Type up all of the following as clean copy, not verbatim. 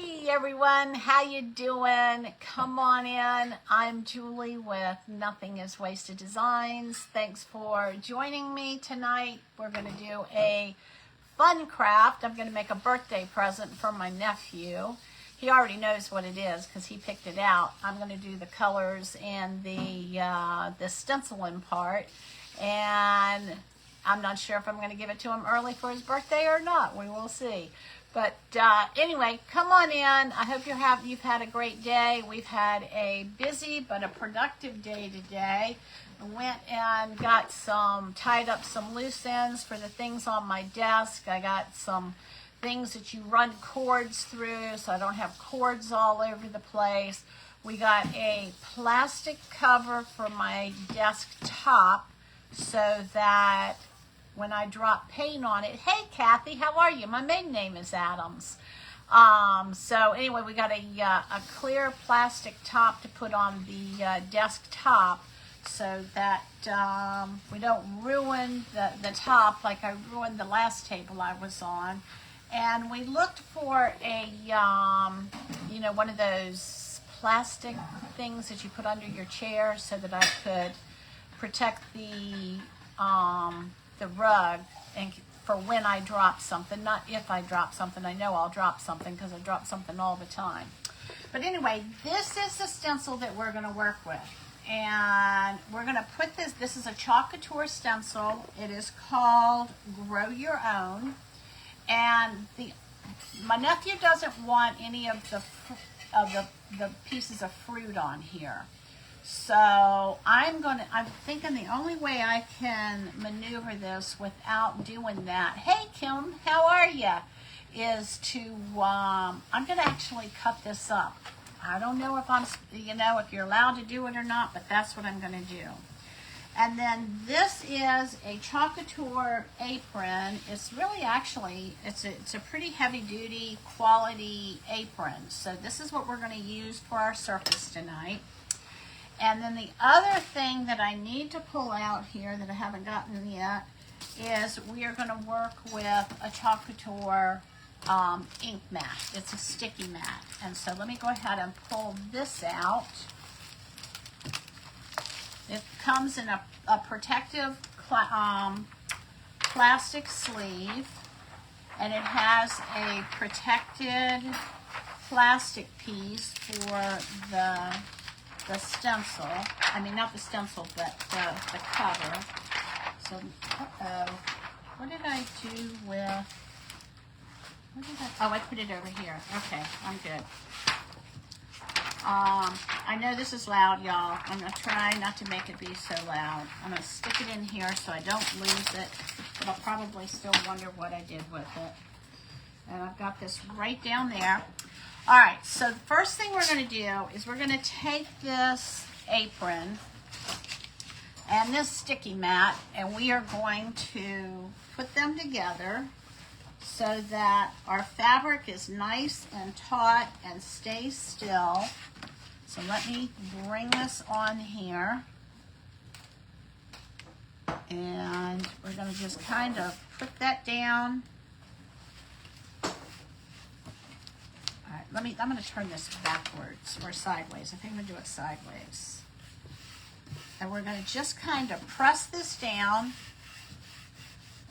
Hey everyone, how you doing? Come on in. I'm Julie with Nothing is Wasted Designs. Thanks for joining me tonight. We're going to do a fun craft. I'm going to make a birthday present for my nephew. He already knows what it is because he picked it out. I'm going to do the colors and the stenciling part, and I'm not sure if I'm going to give it to him early for his birthday or not. We will see. But anyway, come on in. I hope you've had a great day. We've had a busy but a productive day today. I went and tied up some loose ends for the things on my desk. I got some things that you run cords through so I don't have cords all over the place. We got a plastic cover for my desktop so that when I drop paint on it, hey Kathy, how are you? My maiden name is Adams. So anyway, we got a clear plastic top to put on the desktop so that we don't ruin the top like I ruined the last table I was on. And we looked for a, one of those plastic things that you put under your chair so that I could protect the rug and for when I drop something, not if I drop something. I know I'll drop something because I drop something all the time. But anyway, this is the stencil that we're going to work with. And we're going to put this is a Couture stencil. It is called Grow Your Own. And my nephew doesn't want any of the pieces of fruit on here. So I'm thinking the only way I can maneuver this without doing that, hey Kim, how are you, is to, I'm going to actually cut this up. I don't know if if you're allowed to do it or not, but that's what I'm going to do. And then this is a Couture apron. It's really it's a pretty heavy duty quality apron. So this is what we're going to use for our surface tonight. And then the other thing that I need to pull out here that I haven't gotten yet is we are going to work with a Couture ink mat. It's a sticky mat. And so let me go ahead and pull this out. It comes in a protective plastic sleeve, and it has a protected plastic piece for the stencil. I mean, not the stencil, but the cover. So, what did I do with, I put it over here. Okay, I'm good. I know this is loud, y'all. I'm going to try not to make it be so loud. I'm going to stick it in here so I don't lose it, but I'll probably still wonder what I did with it. And I've got this right down there. All right, so the first thing we're going to do is we're going to take this apron and this sticky mat, and we are going to put them together so that our fabric is nice and taut and stays still. So let me bring this on here. And we're going to just kind of put that down. I'm going to turn this backwards or sideways. I think I'm going to do it sideways. And we're going to just kind of press this down.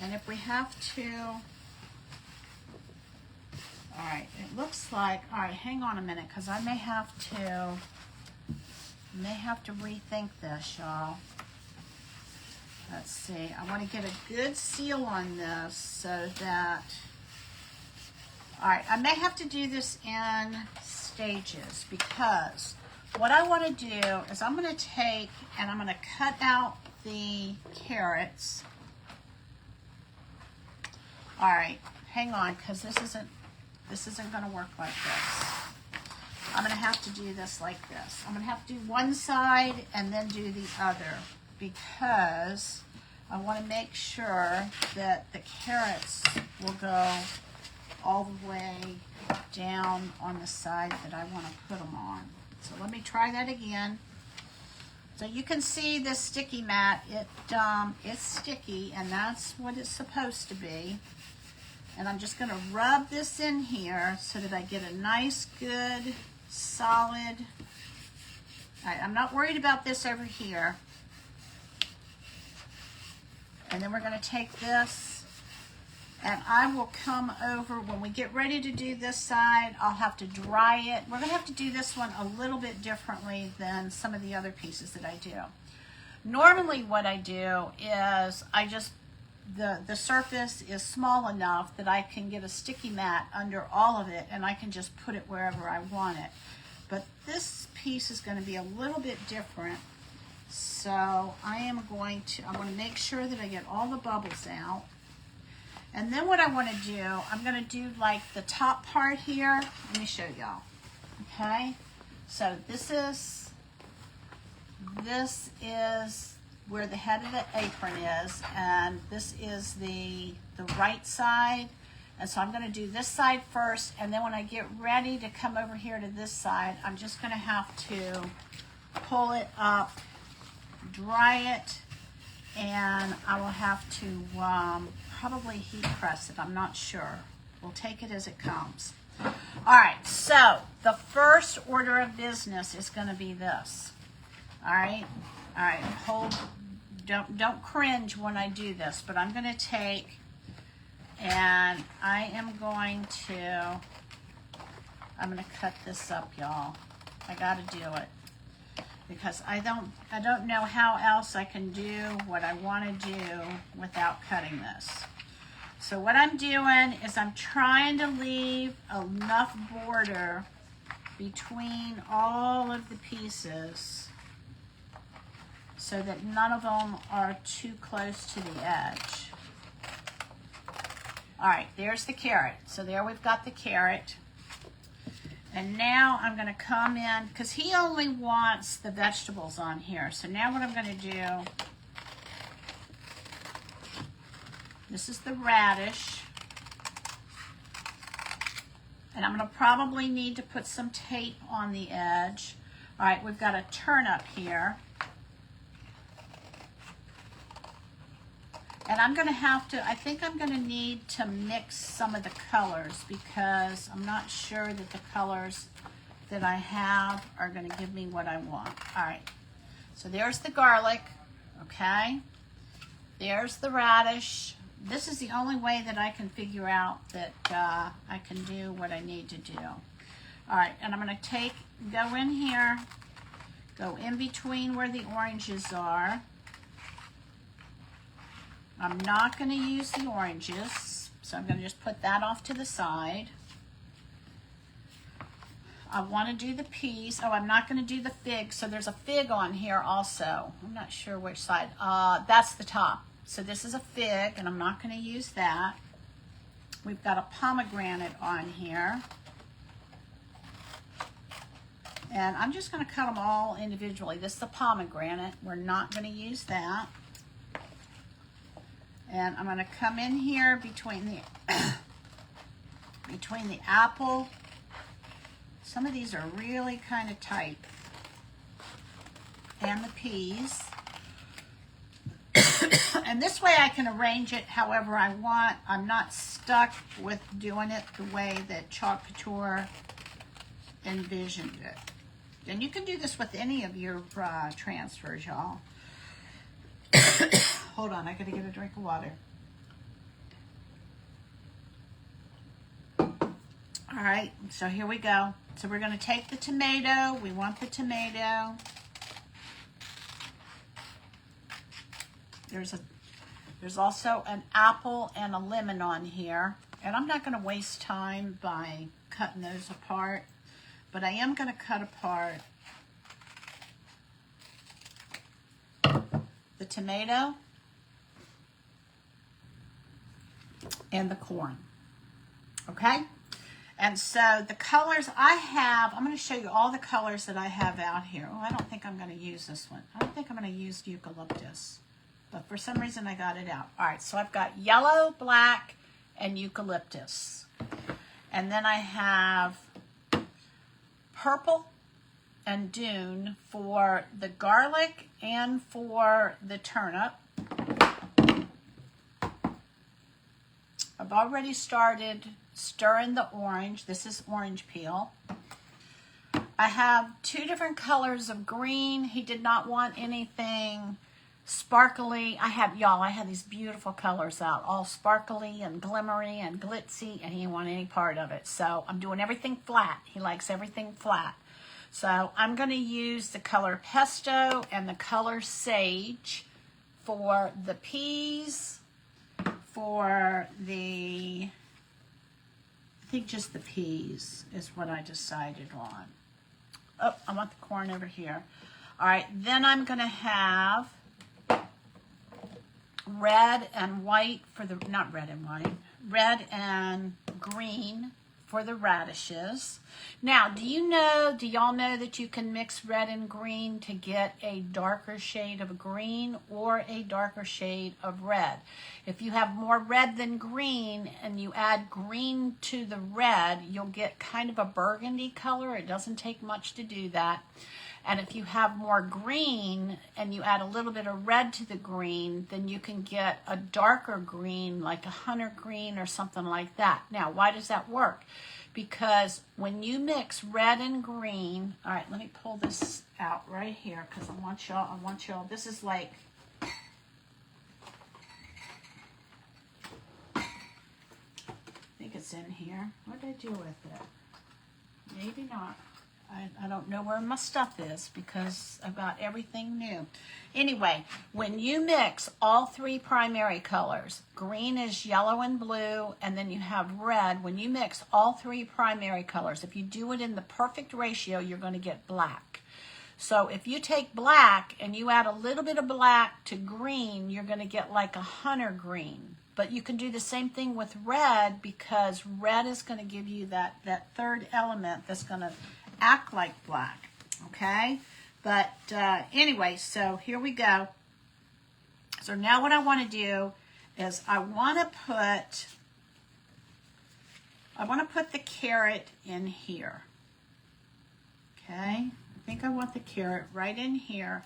And if we have to, all right, it looks like, all right, hang on a minute, because I may have to rethink this, y'all. Let's see. I want to get a good seal on this so that, all right, I may have to do this in stages, because what I want to do is I'm going to take and I'm going to cut out the carrots. All right, hang on, because this isn't going to work like this. I'm going to have to do this like this. I'm going to have to do one side and then do the other, because I want to make sure that the carrots will go all the way down on the side that I want to put them on. So let me try that again. So you can see this sticky mat, it's sticky, and that's what it's supposed to be. And I'm just going to rub this in here so that I get a nice, good, solid. All right, I'm not worried about this over here. And then we're going to take this, and I will come over when we get ready to do this side. I'll have to dry it. We're going to have to do this one a little bit differently than some of the other pieces that I do. Normally what I do is I just, the surface is small enough that I can get a sticky mat under all of it, and I can just put it wherever I want it. But this piece is going to be a little bit different. So I want to make sure that I get all the bubbles out. And then what I want to do, I'm going to do like the top part here. Let me show y'all. Okay. So this is where the head of the apron is, and this is the right side. And so I'm going to do this side first, and then when I get ready to come over here to this side, I'm just going to have to pull it up, dry it, and I will have to probably heat press it. I'm not sure. We'll take it as it comes. All right, so the first order of business is going to be this. All right, hold, don't cringe when I do this, but I'm going to take, and I'm going to cut this up, y'all. I got to do it because I don't know how else I can do what I want to do without cutting this. So what I'm doing is I'm trying to leave enough border between all of the pieces so that none of them are too close to the edge. All right, there's the carrot. So there we've got the carrot. And now I'm going to come in, because he only wants the vegetables on here. So now what I'm going to do, this is the radish. And I'm going to probably need to put some tape on the edge. All right, we've got a turnip here. And I'm going to have to, I think I'm going to need to mix some of the colors because I'm not sure that the colors that I have are going to give me what I want. All right, so there's the garlic, okay? There's the radish. This is the only way that I can figure out that I can do what I need to do. All right, and I'm going to go in here, go in between where the oranges are. I'm not going to use the oranges, so I'm going to just put that off to the side. I want to do the peas. Oh, I'm not going to do the fig, so there's a fig on here also. I'm not sure which side. That's the top. So this is a fig, and I'm not going to use that. We've got a pomegranate on here. And I'm just going to cut them all individually. This is the pomegranate. We're not going to use that. And I'm going to come in here between the apple. Some of these are really kind of tight. And the peas. And this way I can arrange it however I want. I'm not stuck with doing it the way that Couture envisioned it. And you can do this with any of your transfers, y'all. Hold on, I gotta get a drink of water. All right, so here we go. So we're gonna take the tomato. We want the tomato. There's also an apple and a lemon on here. And I'm not gonna waste time by cutting those apart, but I am gonna cut apart the tomato and the corn, okay? And so the colors I have, I'm going to show you all the colors that I have out here. Oh, I don't think I'm going to use this one. I don't think I'm going to use eucalyptus, but for some reason I got it out. All right, so I've got yellow, black, and eucalyptus. And then I have purple and dune for the garlic and for the turnip. I've already started stirring the orange. This is orange peel. I have 2 different colors of green. He did not want anything sparkly. I had these beautiful colors out, all sparkly and glimmery and glitzy, and he didn't want any part of it. So I'm doing everything flat. He likes everything flat. So I'm going to use the color Pesto and the color Sage for the peas, for the, I think just the peas is what I decided on. Oh, I want the corn over here. All right, then I'm going to have red and white for the, not red and white, red and green for the radishes. Now, do y'all know that you can mix red and green to get a darker shade of green or a darker shade of red? If you have more red than green and you add green to the red, you'll get kind of a burgundy color. It doesn't take much to do that. And if you have more green and you add a little bit of red to the green, then you can get a darker green, like a hunter green or something like that. Now, why does that work? Because when you mix red and green, all right, let me pull this out right here because I want y'all, this is like, I think it's in here. What did I do with it? Maybe not. I don't know where my stuff is because I've got everything new. Anyway, when you mix all 3 primary colors, green is yellow and blue, and then you have red. When you mix all 3 primary colors, if you do it in the perfect ratio, you're going to get black. So if you take black and you add a little bit of black to green, you're going to get like a hunter green. But you can do the same thing with red because red is going to give you that third element that's going to act like black, okay? But anyway, so here we go. So now what I want to do is I want to put the carrot in here, okay? I think I want the carrot right in here.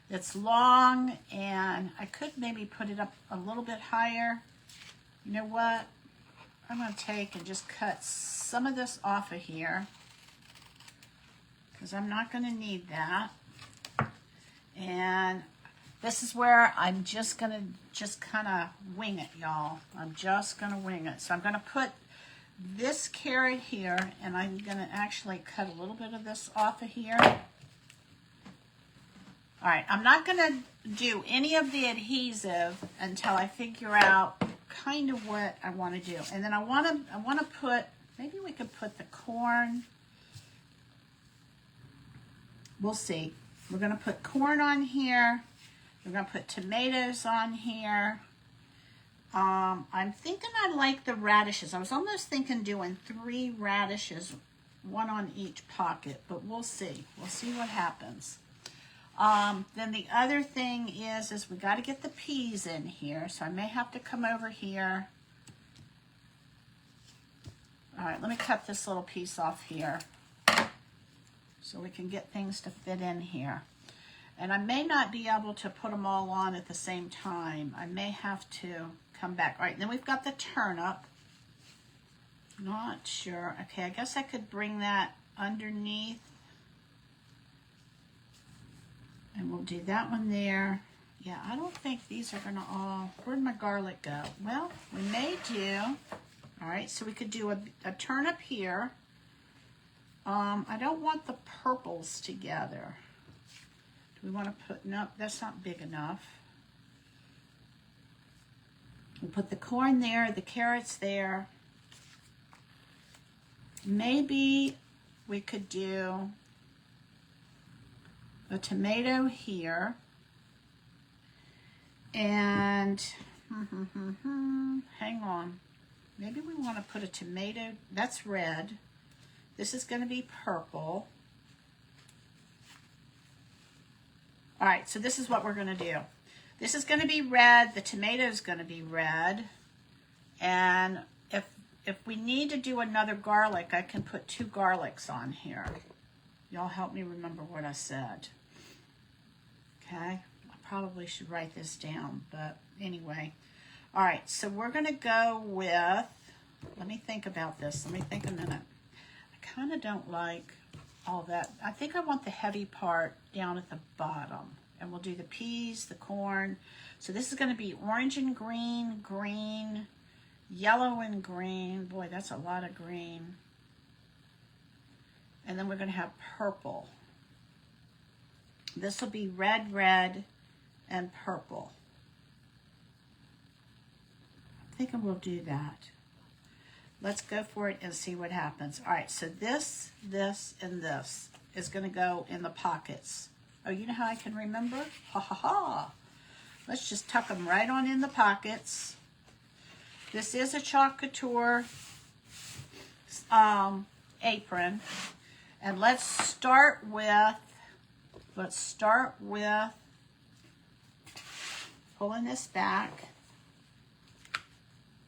It's long, and I could maybe put it up a little bit higher. You know what? I'm going to take and just cut some of this off of here, because I'm not going to need that. And this is where I'm just going to kind of wing it, y'all. I'm just going to wing it. So I'm going to put this carrot here, and I'm going to actually cut a little bit of this off of here. All right, I'm not going to do any of the adhesive until I figure out kind of what I want to do. And then I want to put, maybe we could put the corn. We'll see. We're going to put corn on here. We're going to put tomatoes on here. I'm thinking I like the radishes. I was almost thinking doing 3 radishes, 1 on each pocket, but we'll see. We'll see what happens. Then the other thing is we got to get the peas in here, so I may have to come over here. All right, let me cut this little piece off here so we can get things to fit in here. And I may not be able to put them all on at the same time. I may have to come back. All right, then we've got the turnip. Not sure. Okay, I guess I could bring that underneath. And we'll do that one there. Yeah, I don't think these are gonna all, where'd my garlic go? Well, we may do, all right, so we could do a turnip here. I don't want the purples together. Do we want to put, no, that's not big enough. We'll put the corn there, the carrots there. Maybe we could do a tomato here. And, hang on. Maybe we want to put a tomato, that's red. This is going to be purple. All right, so this is what we're going to do. This is going to be red. The tomato is going to be red. And if we need to do another garlic, I can put 2 garlics on here. Y'all help me remember what I said. Okay, I probably should write this down, but anyway. All right, so we're gonna go with, let me think about this. Let me think a minute. I kind of don't like all that. I think I want the heavy part down at the bottom. And we'll do the peas, the corn. So this is gonna be orange and green, green, yellow and green. Boy, that's a lot of green. And then we're gonna have purple. This will be red, red, and purple. I think we'll do that. Let's go for it and see what happens. All right, so this, and this is gonna go in the pockets. Oh, you know how I can remember? Ha ha ha. Let's just tuck them right on in the pockets. This is a Chalk Couture apron. And let's start with pulling this back.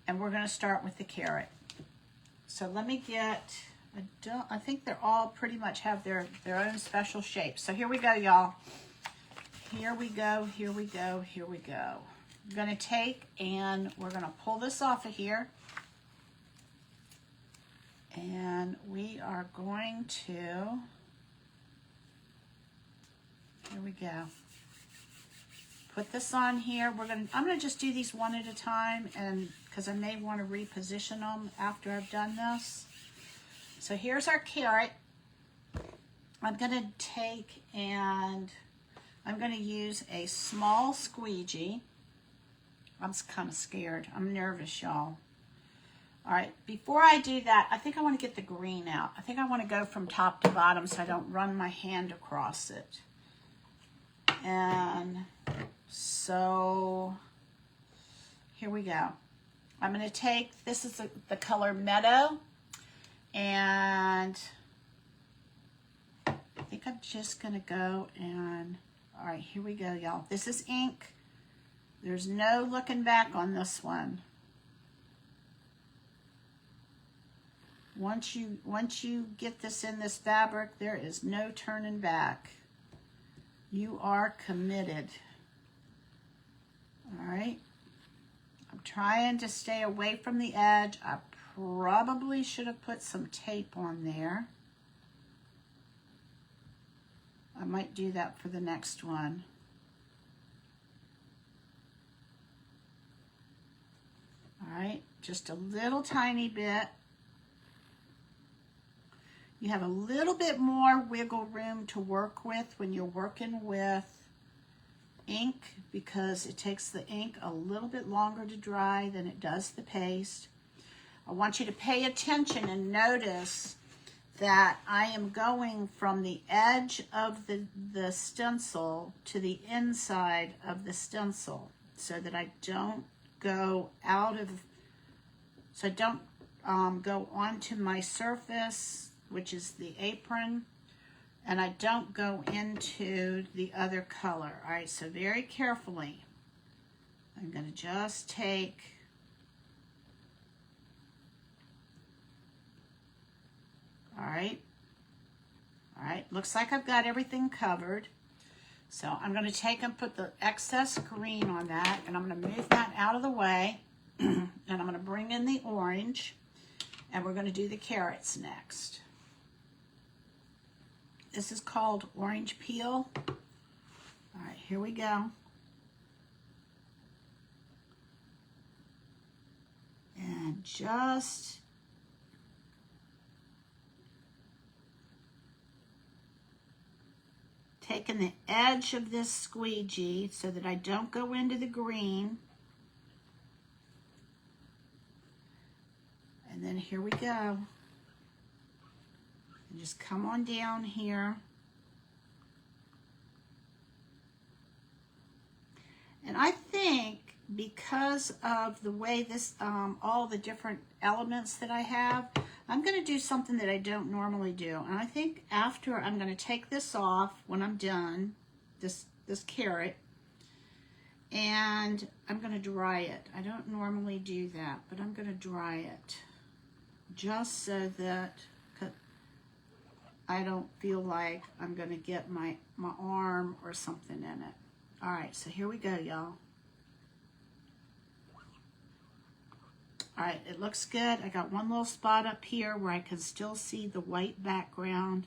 And we're going to start with the carrot. So let me get, I think they're all pretty much have their own special shapes. So here we go, y'all. Here we go, here we go, here we go. I'm going to take and we're going to pull this off of here. And we are going to, here we go. Put this on here. I'm going to just do these one at a time, and because I may want to reposition them after I've done this. So here's our carrot. I'm going to take and I'm going to use a small squeegee. I'm kind of scared. I'm nervous, y'all. All right, before I do that, I think I want to get the green out. I think I want to go from top to bottom so I don't run my hand across it. And so here we go. I'm going to take, this is the color Meadow, and I think I'm just going to go and, all right, here we go, y'all. This is ink. There's no looking back on this one. Once you get this in this fabric, there is no turning back. You are committed. All right. I'm trying to stay away from the edge. I probably should have put some tape on there. I might do that for the next one. All right, just a little tiny bit. You have a little bit more wiggle room to work with when you're working with ink, because it takes the ink a little bit longer to dry than it does the paste. I want you to pay attention and notice that I am going from the edge of the stencil to the inside of the stencil so that I don't go out of, so I don't go onto my surface, which is the apron, and I don't go into the other color. All right, so very carefully, I'm going to just take, all right, looks like I've got everything covered. So I'm going to take and put the excess green on that, and I'm going to move that out of the way, and I'm going to bring in the orange, and we're going to do the carrots next. This is called orange peel. All right, here we go. And just taking the edge of this squeegee so that I don't go into the green. And then here we go. And just come on down here. And I think because of the way this, all the different elements that I have, I'm going to do something that I don't normally do. And I think after I'm going to take this off when I'm done, this carrot, and I'm going to dry it. I don't normally do that, but I'm going to dry it just so that I don't feel like I'm going to get my arm or something in it. All right, so here we go, y'all. All right, it looks good. I got one little spot up here where I can still see the white background.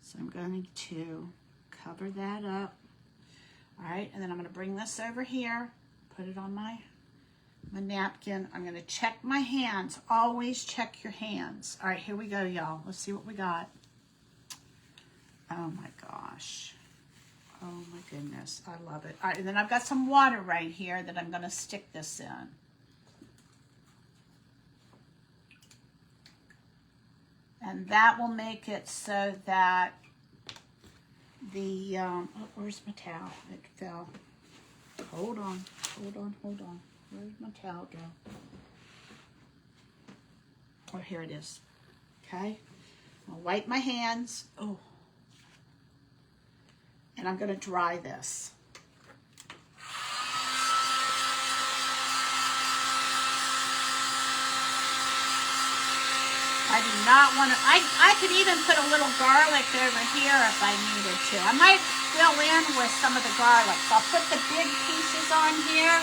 So I'm going to cover that up. All right, and then I'm going to bring this over here, put it on my napkin. I'm going to check my hands. Always check your hands. All right, here we go, y'all. Let's see what we got. Oh my gosh. Oh my goodness, I love it. All right, and then I've got some water right here that I'm going to stick this in. And that will make it so that the, oh, where's my towel? It fell. Hold on, hold on, hold on. Where's my towel go? Oh, here it is. Okay. I'll wipe my hands. Oh. And I'm going to dry this. I do not want to, I could even put a little garlic over here if I needed to. I might fill in with some of the garlic. So I'll put the big pieces on here.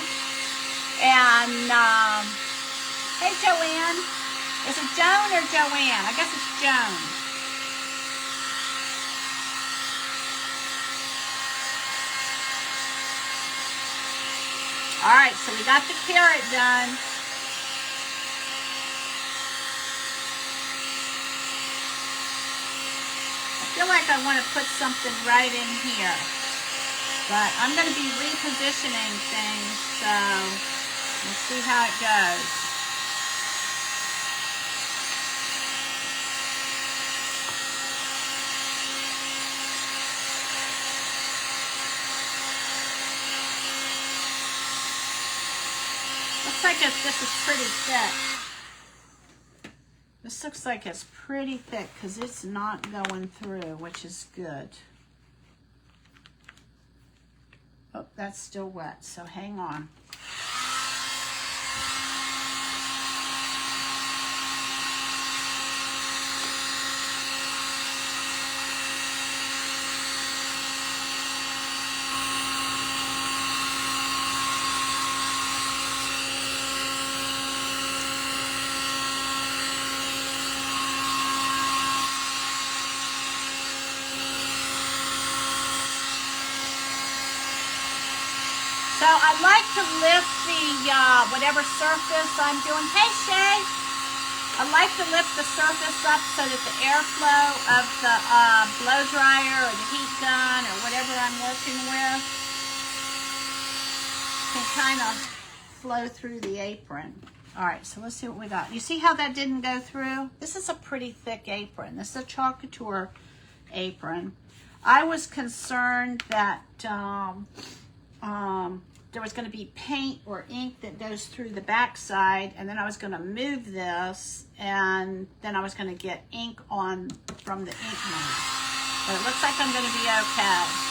And, hey Joanne. Is it Joan or Joanne? I guess it's Joan. All right, so we got the carrot done. I feel like I want to put something right in here, but I'm going to be repositioning things, so we'll see how it goes. Looks like this is pretty thick. This looks like it's pretty thick because it's not going through, which is good. Oh, that's still wet, so hang on. So I like to lift the, whatever surface I'm doing. Hey, Shay. I like to lift the surface up so that the airflow of the blow dryer or the heat gun or whatever I'm working with can kind of flow through the apron. All right, so let's see what we got. You see how that didn't go through? This is a pretty thick apron. This is a Chalk Couture apron. I was concerned that there was going to be paint or ink that goes through the back side, and then I was going to move this, and then I was going to get ink on from the ink mat. But it looks like I'm going to be okay.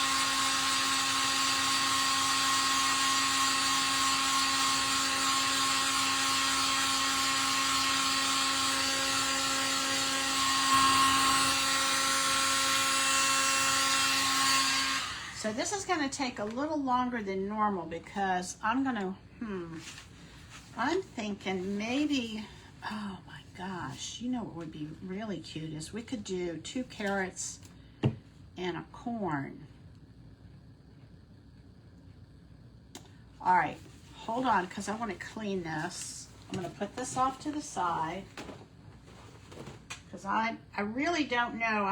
So this is going to take a little longer than normal because I'm going to, I'm thinking maybe, oh my gosh, you know what would be really cute is we could do 2 carrots and a corn. All right, hold on because I want to clean this. I'm going to put this off to the side because I really don't know.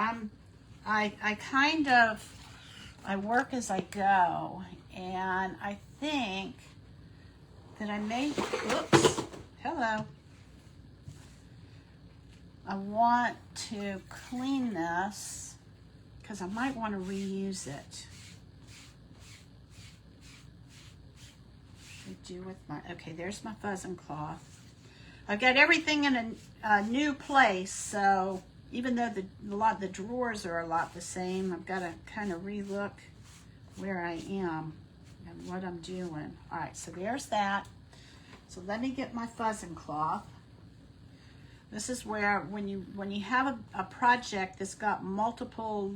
I work as I go, and I think that I may, whoops, hello. I want to clean this because I might want to reuse it. What do with my, okay, there's my fuzzing cloth. I've got everything in a new place, so even though the drawers are a lot the same, I've got to kind of relook where I am and what I'm doing. All right, so there's that. So let me get my fuzzing cloth. This is where when you have a project that's got multiple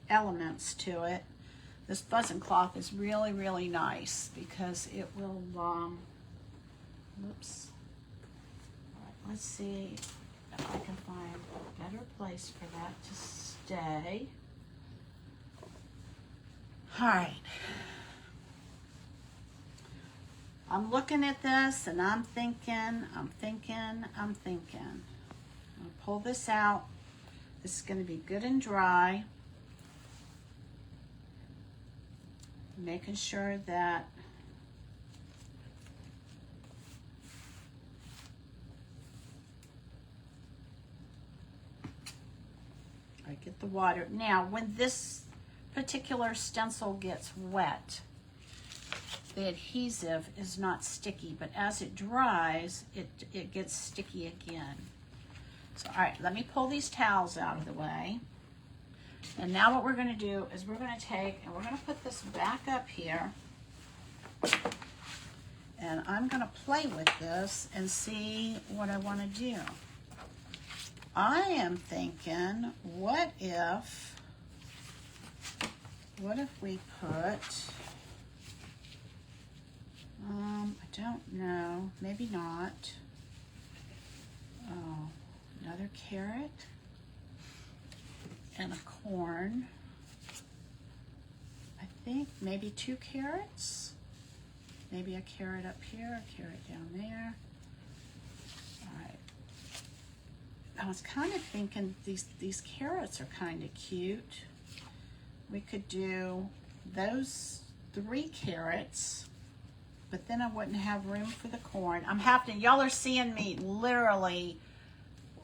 elements to it, this fuzzing cloth is really, really nice because it will, oops, let's see if I can find a better place for that to stay. All right. I'm looking at this and I'm thinking. I'll pull this out. This is going to be good and dry. Making sure that I get the water. Now, when this particular stencil gets wet, the adhesive is not sticky, but as it dries, it gets sticky again. So, all right, let me pull these towels out of the way. And now what we're going to do is we're going to take and we're going to put this back up here. And I'm going to play with this and see what I want to do. I am thinking, what if we put, I don't know, maybe not. Oh, another carrot and a corn. I think maybe 2 carrots. Maybe a carrot up here, a carrot down there. All right. I was kind of thinking these carrots are kind of cute. We could do those 3 carrots, but then I wouldn't have room for the corn. Y'all are seeing me literally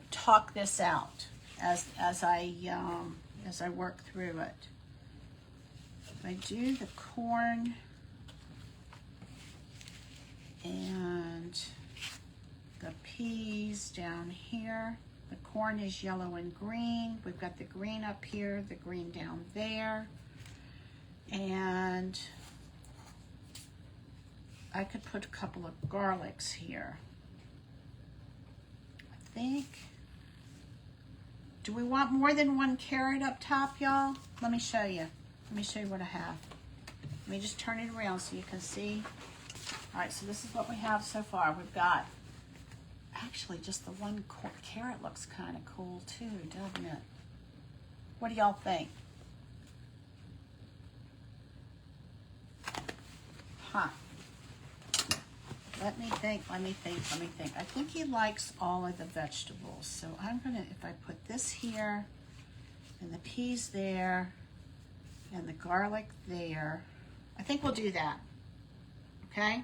talk this out as I work through it. If I do the corn and the peas down here, the corn is yellow and green. We've got the green up here, the green down there. And I could put a couple of garlics here. I think. Do we want more than 1 carrot up top, y'all? Let me show you. Let me show you what I have. Let me just turn it around so you can see. All right, so this is what we have so far. We've got, actually, just the 1 carrot looks kind of cool too, doesn't it? What do y'all think? Huh. Let me think. I think he likes all of the vegetables. So I'm gonna, if I put this here, and the peas there, and the garlic there, I think we'll do that, okay?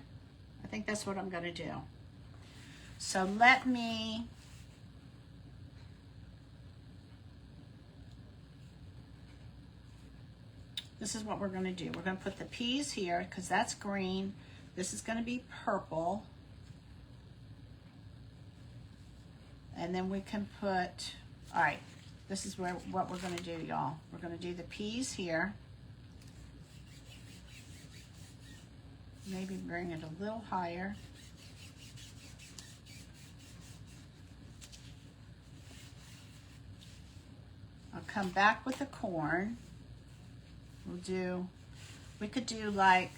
I think that's what I'm gonna do. So this is what we're gonna do. We're gonna put the peas here, because that's green. This is gonna be purple. And then we can put, all right, this is what we're gonna do, y'all. We're gonna do the peas here. Maybe bring it a little higher. I'll come back with the corn. We could do like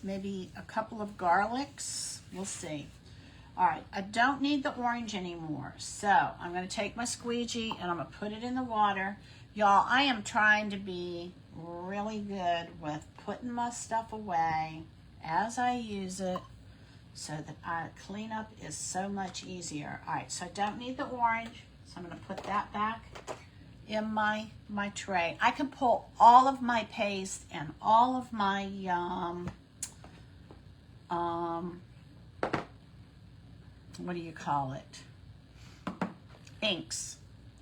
maybe a couple of garlics. We'll see. All right, I don't need the orange anymore. So I'm gonna take my squeegee and I'm gonna put it in the water. Y'all, I am trying to be really good with putting my stuff away as I use it so that our cleanup is so much easier. All right, so I don't need the orange, so I'm gonna put that back in my tray. I can pull all of my paste and all of my what do you call it, inks,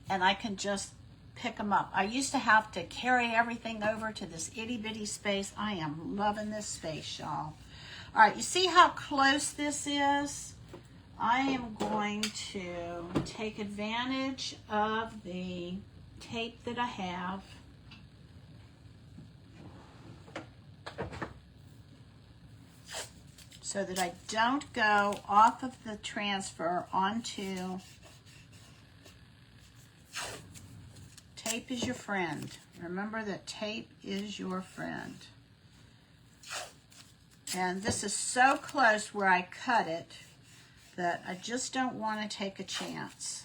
and I can just pick them up. I used to have to carry everything over to this itty bitty space. I am loving this space, y'all. All right, you see how close this is? I am going to take advantage of the tape that I have. So that I don't go off of the transfer onto, tape is your friend. Remember that tape is your friend. And this is so close where I cut it that I just don't want to take a chance.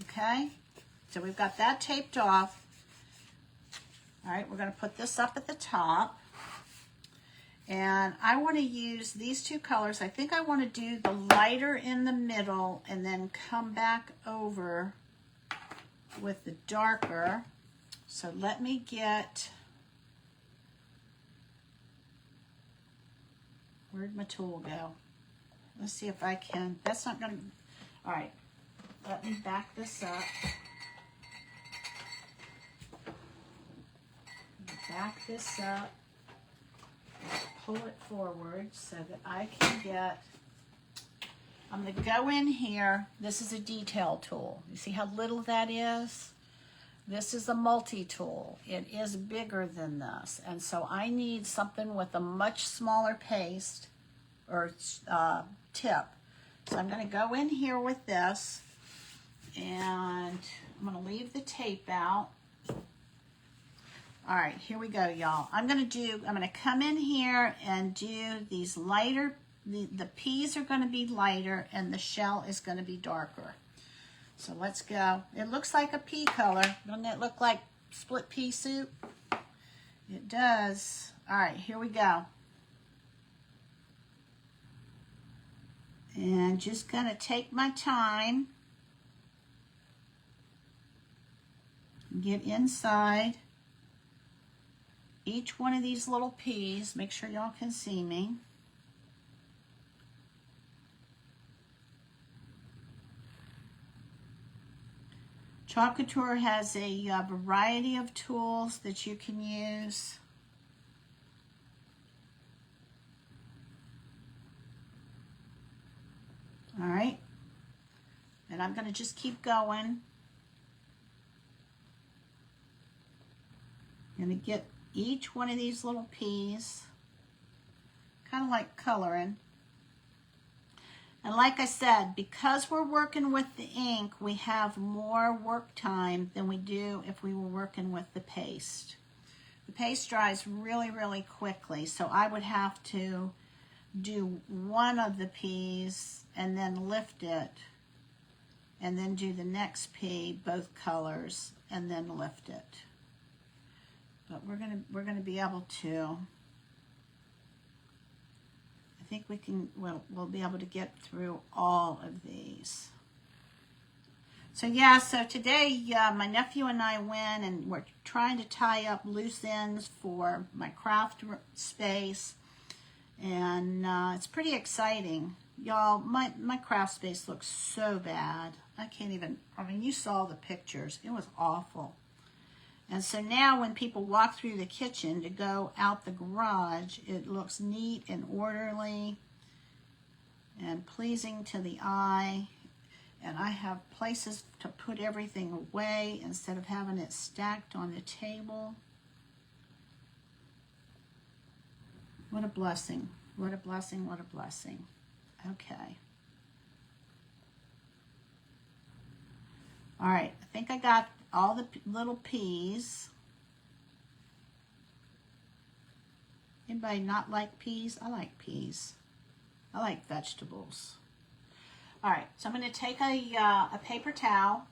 Okay, so we've got that taped off. All right, we're going to put this up at the top. And I want to use these two colors. I think I want to do the lighter in the middle and then come back over with the darker. So let me get, where'd my tool go? Let's see if I can, that's not going to, all right, let me back this up. Back this up. Pull it forward so that I can get, I'm going to go in here. This is a detail tool. You see how little that is? This is a multi-tool. It is bigger than this. And so I need something with a much smaller paste or tip. So I'm going to go in here with this and I'm going to leave the tape out. All right, here we go, y'all. I'm going to come in here and do these lighter, the peas are going to be lighter and the shell is going to be darker. So let's go. It looks like a pea color. Doesn't it look like split pea soup? It does. All right, here we go. And just going to take my time. Get inside each one of these little peas. Make sure y'all can see me. Couture has a variety of tools that you can use. All right. And I'm going to just keep going. I'm going to get each one of these little peas, kind of like coloring. And like I said, because we're working with the ink, we have more work time than we do if we were working with the paste. The paste dries really, really quickly, so I would have to do one of the peas and then lift it, and then do the next pea, both colors, and then lift it. But we're gonna be able to. I think we can. We'll be able to get through all of these. So yeah. So today, my nephew and I went and we're trying to tie up loose ends for my craft space, and it's pretty exciting, y'all. My craft space looks so bad. I can't even. I mean, you saw the pictures. It was awful. And so now when people walk through the kitchen to go out the garage, it looks neat and orderly and pleasing to the eye. And I have places to put everything away instead of having it stacked on the table. What a blessing. What a blessing. What a blessing. Okay. All right. I think I got all the little peas. Anybody not like peas? I like peas. I like vegetables. All right, so I'm going to take a paper towel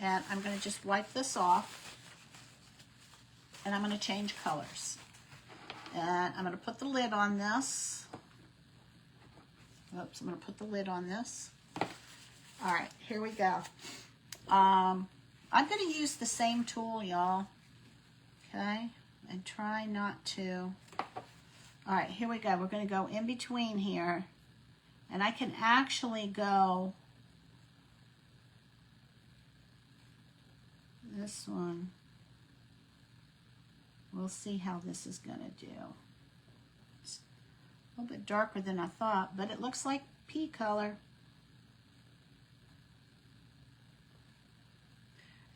and I'm going to just wipe this off and I'm going to change colors. And I'm going to put the lid on this. Oops, I'm going to put the lid on this. All right, here we go. I'm going to use the same tool, y'all. Okay, and try not to. All right, here we go. We're going to go in between here. And I can actually go this one. We'll see how this is going to do. It's a little bit darker than I thought, but it looks like pea color.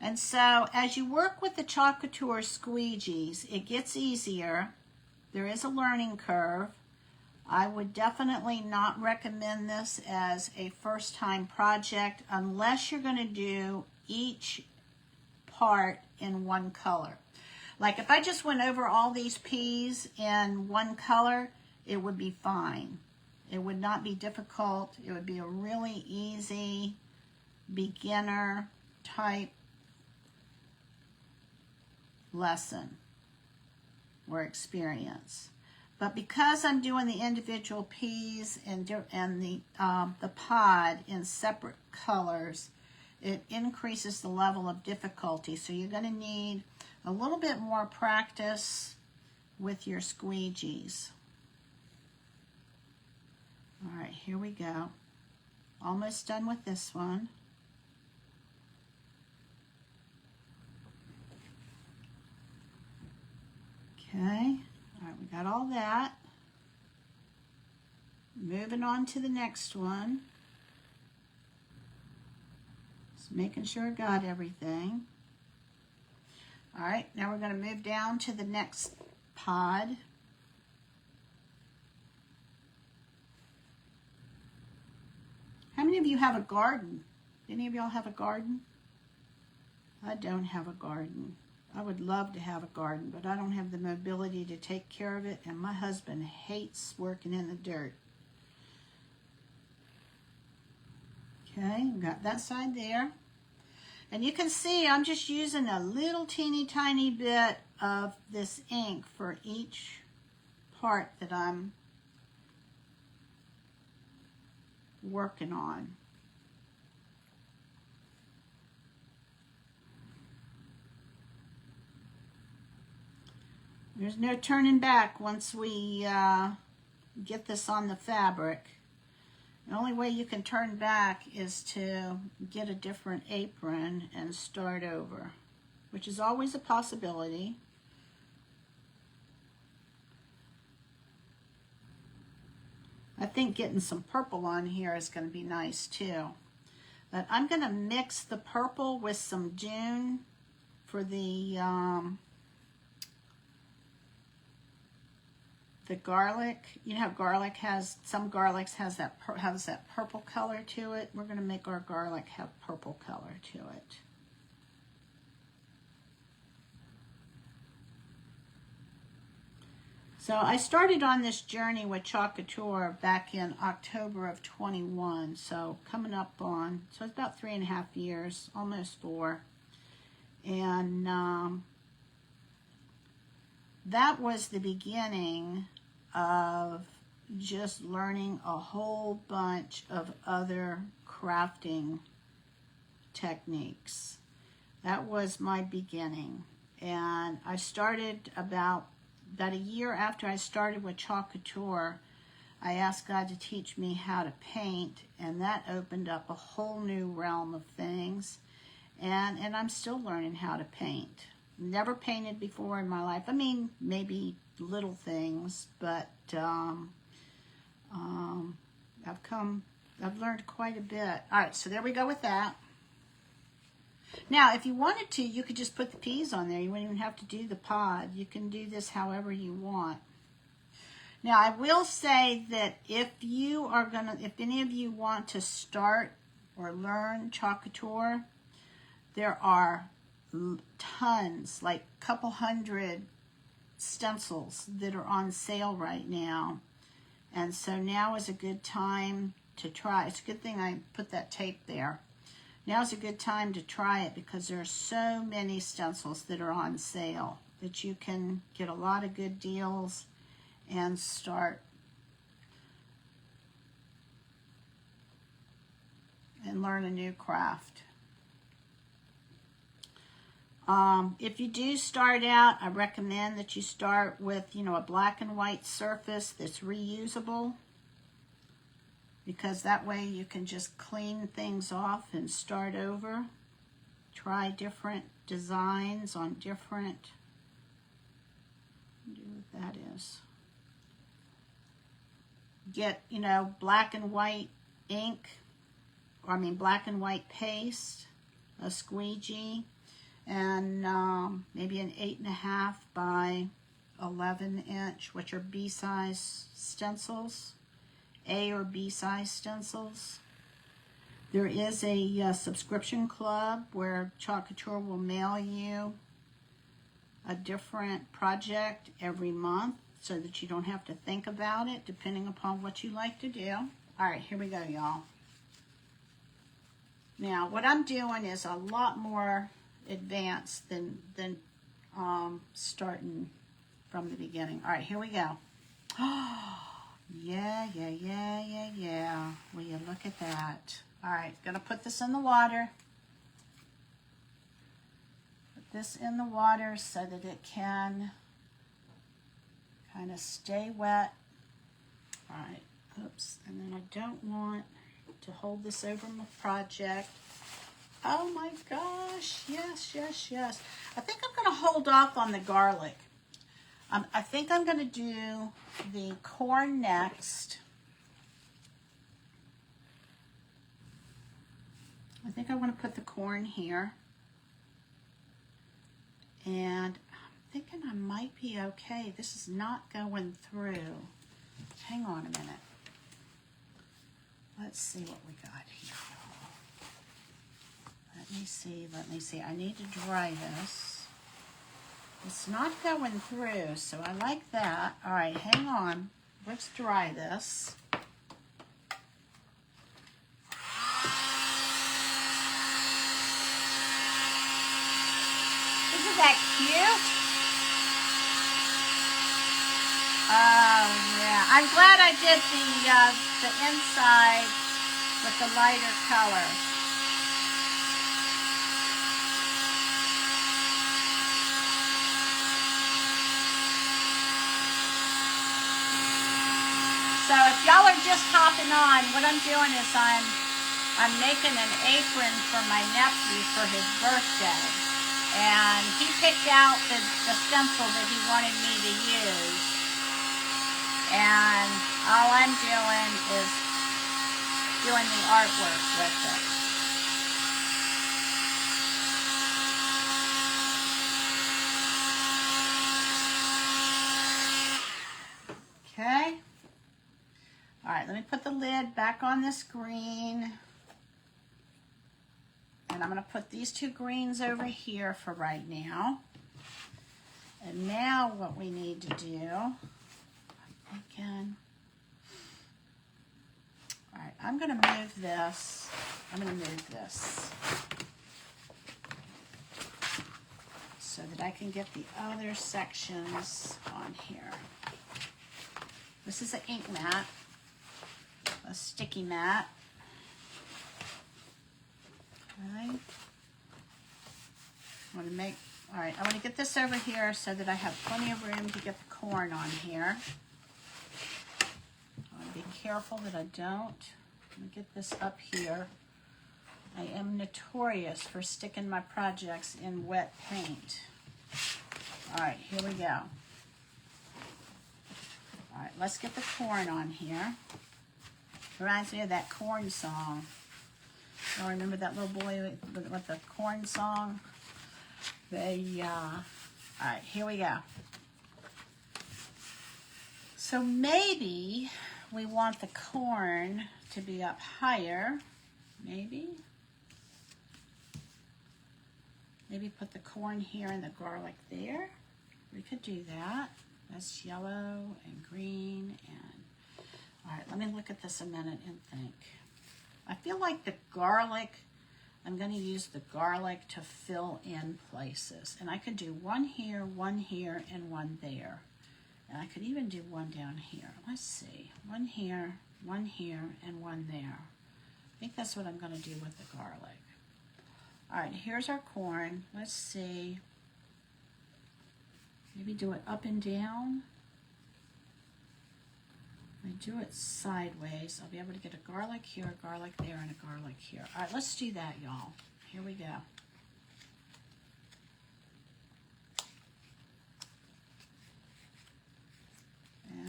And so as you work with the Couture squeegees, it gets easier. There is a learning curve. I would definitely not recommend this as a first-time project unless you're going to do each part in one color. Like if I just went over all these peas in one color, it would be fine. It would not be difficult. It would be a really easy beginner type lesson or experience. But because I'm doing the individual peas and the pod in separate colors, it increases the level of difficulty. So you're going to need a little bit more practice with your squeegees. All right, here we go. Almost done with this one. Okay, all right, we got all that. Moving on to the next one. Just making sure I got everything. All right, now we're going to move down to the next pod. How many of you have a garden? Any of y'all have a garden? I don't have a garden. I would love to have a garden, but I don't have the mobility to take care of it, and my husband hates working in the dirt. Okay, we got that side there. And you can see I'm just using a little teeny tiny bit of this ink for each part that I'm working on. There's no turning back once we get this on the fabric. The only way you can turn back is to get a different apron and start over, which is always a possibility. I think getting some purple on here is going to be nice too. But I'm going to mix the purple with some Dune for the garlic. You know how garlic has, some garlics has that purple color to it. We're going to make our garlic have purple color to it. So I started on this journey with Couture back in October of 21. So coming up on, so it's about 3.5 years, almost 4. And that was the beginning of just learning a whole bunch of other crafting techniques. That was my beginning. And I started about a year after I started with Couture. I asked God to teach me how to paint, and that opened up a whole new realm of things. And I'm still learning how to paint. Never painted before in my life. I mean, maybe little things, but I've learned quite a bit. All right, so there we go with that. Now, if you wanted to, you could just put the peas on there. You wouldn't even have to do the pod. You can do this however you want. Now, I will say that if any of you want to start or learn Couture, there are tons, like a couple hundred stencils that are on sale right now. And so now is a good time to try. It's a good thing I put that tape there. Now's a good time to try it because there are so many stencils that are on sale that you can get a lot of good deals and start and learn a new craft. If you do start out, I recommend that you start with, a black and white surface that's reusable, because that way you can just clean things off and start over. Try different designs on different, do what that is. Get, black and white ink, black and white paste, a squeegee, and maybe an 8.5 by 11 inch, which are B-size stencils, A or B-size stencils. There is a subscription club where Couture will mail you a different project every month. so that you don't have to think about it, depending upon what you like to do. All right, here we go, y'all. Now, what I'm doing is a lot more advanced than starting from the beginning. All right, here we go. Oh, yeah. Will you look at that? All right, gonna put this in the water. Put this in the water so that it can kind of stay wet. All right, oops, and then I don't want to hold this over my project. Oh my gosh, yes. I think I'm gonna hold off on the garlic. I think I'm gonna do the corn next. I think I want to put the corn here. And I'm thinking I might be okay. This is not going through. Hang on a minute. Let's see what we got here. Let me see. I need to dry this. It's not going through, so I like that. All right, hang on. Let's dry this. Isn't that cute? Oh, yeah. I'm glad I did the inside with the lighter color. So if y'all are just hopping on, what I'm doing is I'm making an apron for my nephew for his birthday. And he picked out the stencil that he wanted me to use. And all I'm doing is doing the artwork with it. Okay. All right, let me put the lid back on this green. And I'm going to put these two greens over here for right now. And now what we need to do, I'm thinking, all right, I'm going to move this. So that I can get the other sections on here. This is an ink mat. A sticky mat. Okay. I want to get this over here so that I have plenty of room to get the corn on here. I want to be careful that I don't. Let me get this up here. I am notorious for sticking my projects in wet paint. All right, here we go. All right, let's get the corn on here. Reminds me of that corn song. You remember that little boy with the corn song? All right, here we go. So maybe we want the corn to be up higher. Maybe put the corn here and the garlic there. We could do that. That's yellow and green and... All right, let me look at this a minute and think. I feel like the garlic, I'm going to use the garlic to fill in places. And I could do one here, and one there. And I could even do one down here. Let's see. One here, and one there. I think that's what I'm going to do with the garlic. All right, here's our corn. Let's see. Maybe do it up and down. I do it sideways. I'll be able to get a garlic here, a garlic there, and a garlic here. All right, let's do that, y'all. Here we go.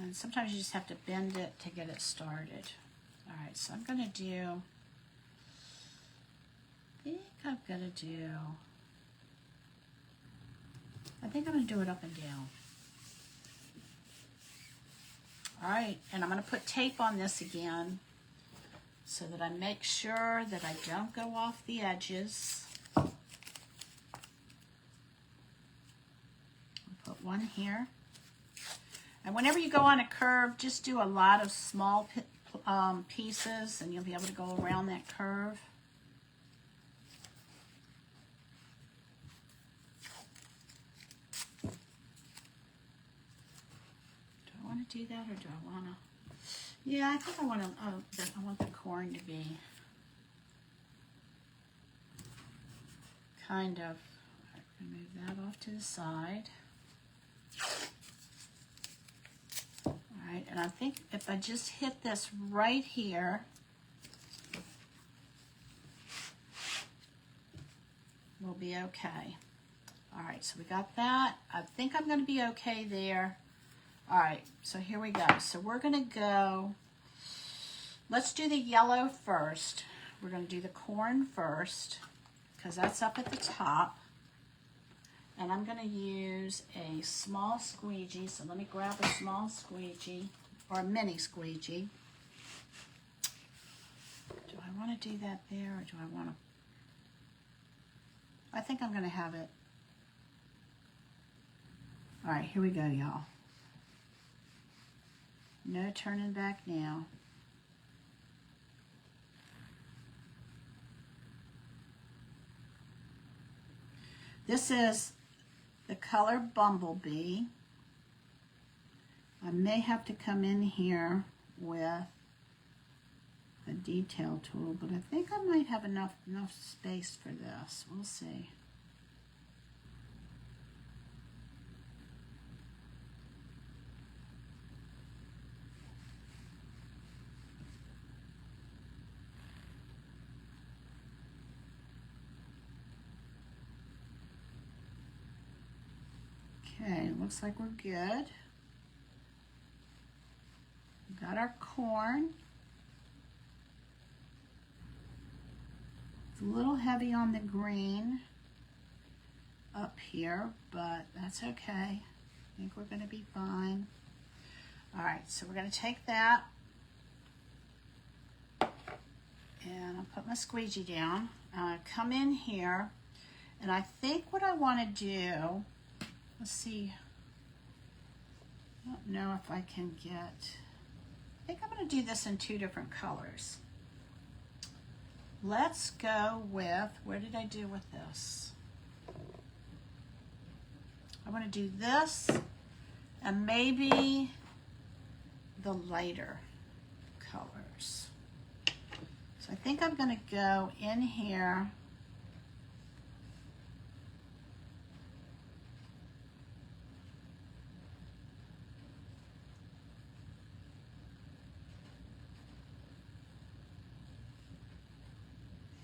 And sometimes you just have to bend it to get it started. All right, so I'm going to do, I think I'm going to do it up and down. All right, and I'm going to put tape on this again so that I make sure that I don't go off the edges. I'll put one here. And whenever you go on a curve, just do a lot of small pieces and you'll be able to go around that curve. Do I want to do that or do I want to? Yeah, I think I want to. I want the corn to be kind of. All right, move that off to the side. All right, and I think if I just hit this right here, we'll be okay. All right, so we got that. I think I'm going to be okay there. All right, so here we go. So we're going to go, let's do the yellow first. We're going to do the corn first because that's up at the top. And I'm going to use a small squeegee. So let me grab a small squeegee or a mini squeegee. Do I want to do that there or do I want to? I think I'm going to have it. All right, here we go, y'all. No turning back now. This is the color Bumblebee. I may have to come in here with a detail tool, but I think I might have enough space for this. We'll see. Okay, looks like we're good. We got our corn. It's a little heavy on the green up here, but that's okay. I think we're going to be fine. All right, so we're going to take that and I'll put my squeegee down. Come in here, and I think what I want to do, let's see, I don't know if I can get, I think I'm going to do this in two different colors. Let's go with, where did I do with this? I want to do this and maybe the lighter colors. So I think I'm going to go in here .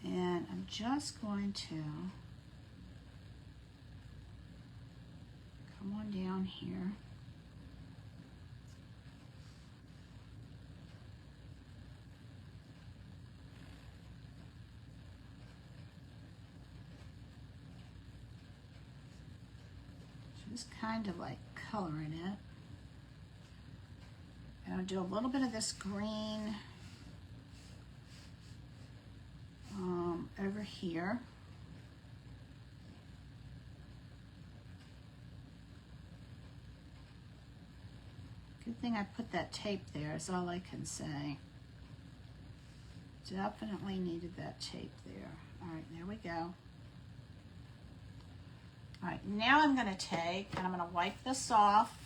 And I'm just going to come on down here. Just kind of like coloring it. And I'll do a little bit of this green over here. Good thing I put that tape there is all I can say. Definitely needed that tape there. All right, there we go. All right, now I'm going to take and I'm going to wipe this off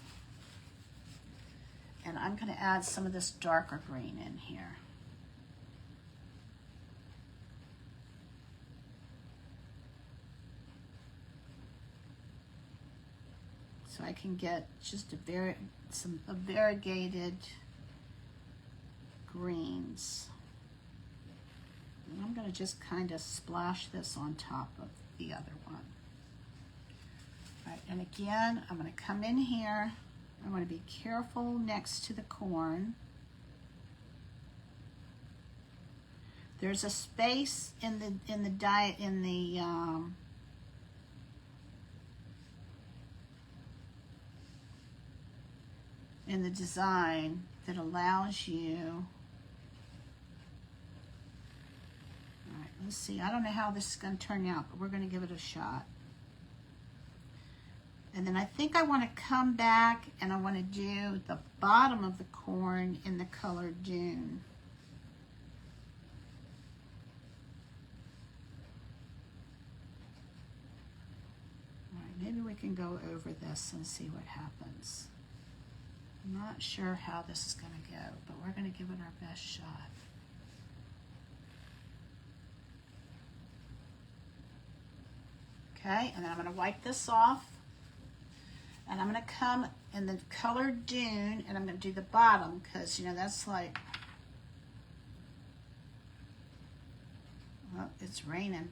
and I'm going to add some of this darker green in here. So I can get just a variegated greens. And I'm going to just kind of splash this on top of the other one. All right, and again, I'm going to come in here. I want to be careful next to the corn. There's a space in the design that allows you. All right, let's see. I don't know how this is going to turn out, but we're going to give it a shot. And then I think I want to come back and I want to do the bottom of the corn in the color Dune. All right, maybe we can go over this and see what happens. I'm not sure how this is going to go, but we're going to give it our best shot. Okay, and then I'm going to wipe this off. And I'm going to come in the color Dune, and I'm going to do the bottom because, you know, that's like, well, it's raining.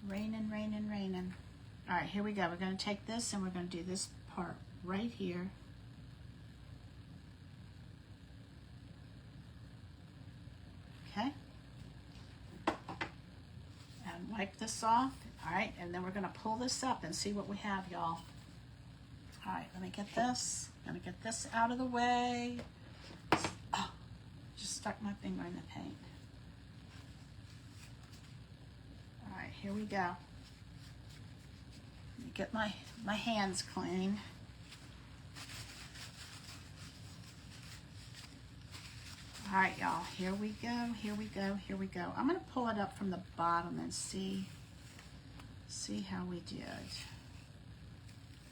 Raining, raining, raining. All right, here we go. We're going to take this and we're going to do this part right here. Okay. And wipe this off. All right, and then we're going to pull this up and see what we have, y'all. All right, let me get this. I'm going to get this out of the way. Oh, just stuck my finger in the paint. All right, here we go. Let me get my hands clean. All right, y'all, here we go, here we go, here we go. I'm going to pull it up from the bottom and see how we did.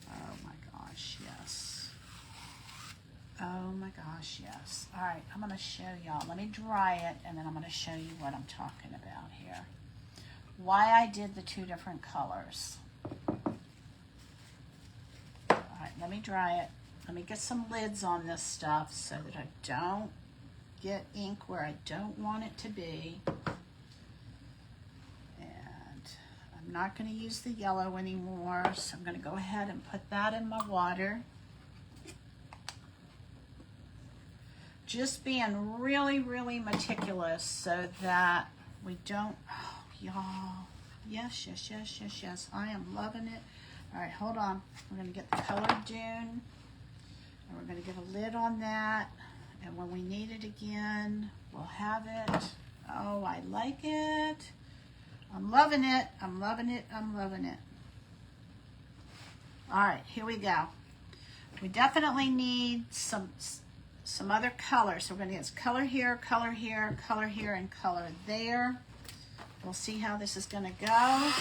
Oh my gosh, yes. Oh my gosh, yes. All right, I'm going to show y'all. Let me dry it, and then I'm going to show you what I'm talking about here. Why I did the two different colors. All right, let me dry it. Let me get some lids on this stuff so that I don't get ink where I don't want it to be. I'm not going to use the yellow anymore, so I'm going to go ahead and put that in my water. Just being really, really meticulous so that we don't, oh, y'all, yes, yes, yes, yes, yes, I am loving it. All right, hold on. We're going to get the color Dune, and we're going to get a lid on that, and when we need it again, we'll have it. Oh, I like it. I'm loving it, I'm loving it, I'm loving it. All right, here we go. We definitely need some other color. So we're gonna get color here, color here, color here, and color there. We'll see how this is gonna go.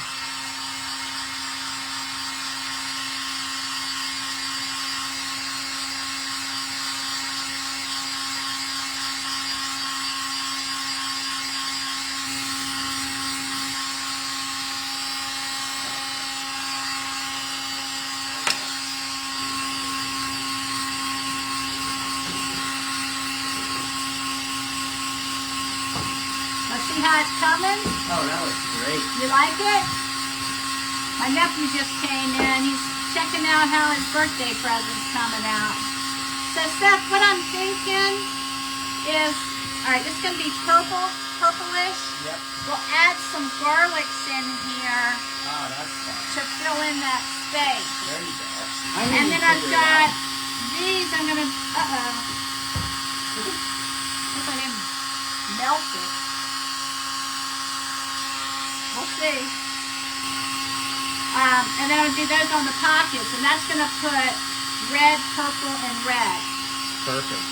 See how it's coming? Oh, that looks great. You like it? My nephew just came in. He's checking out how his birthday present's coming out. So, Seth, what I'm thinking is, all right, it's going to be purplish. Yep. We'll add some garlics in here Oh, that's fun. to fill in that space. There you go. And then I've got these. I'm going to, hope I didn't melt it. We'll see. And then I'll do those on the pockets, and that's going to put red, purple, and red. Perfect.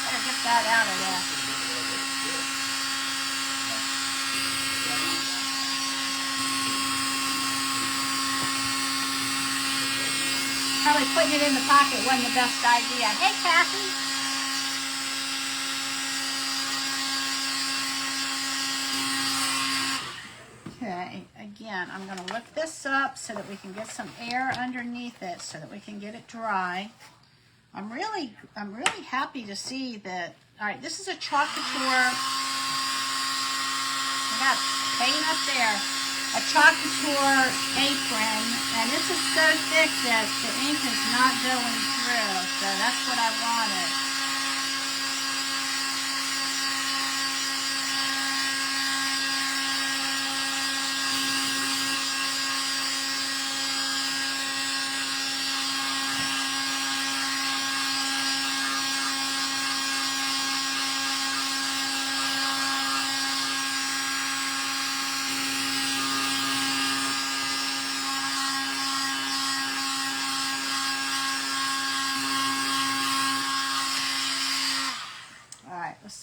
Better get that out of there. Probably putting it in the pocket wasn't the best idea. Hey, Kathy. Okay, again, I'm going to lift this up so that we can get some air underneath it so that we can get it dry. I'm really happy to see that. All right, this is a Chalk Couture. I got paint up there. A Chalk Couture apron, and this is so thick that the ink is not going through, so that's what I wanted.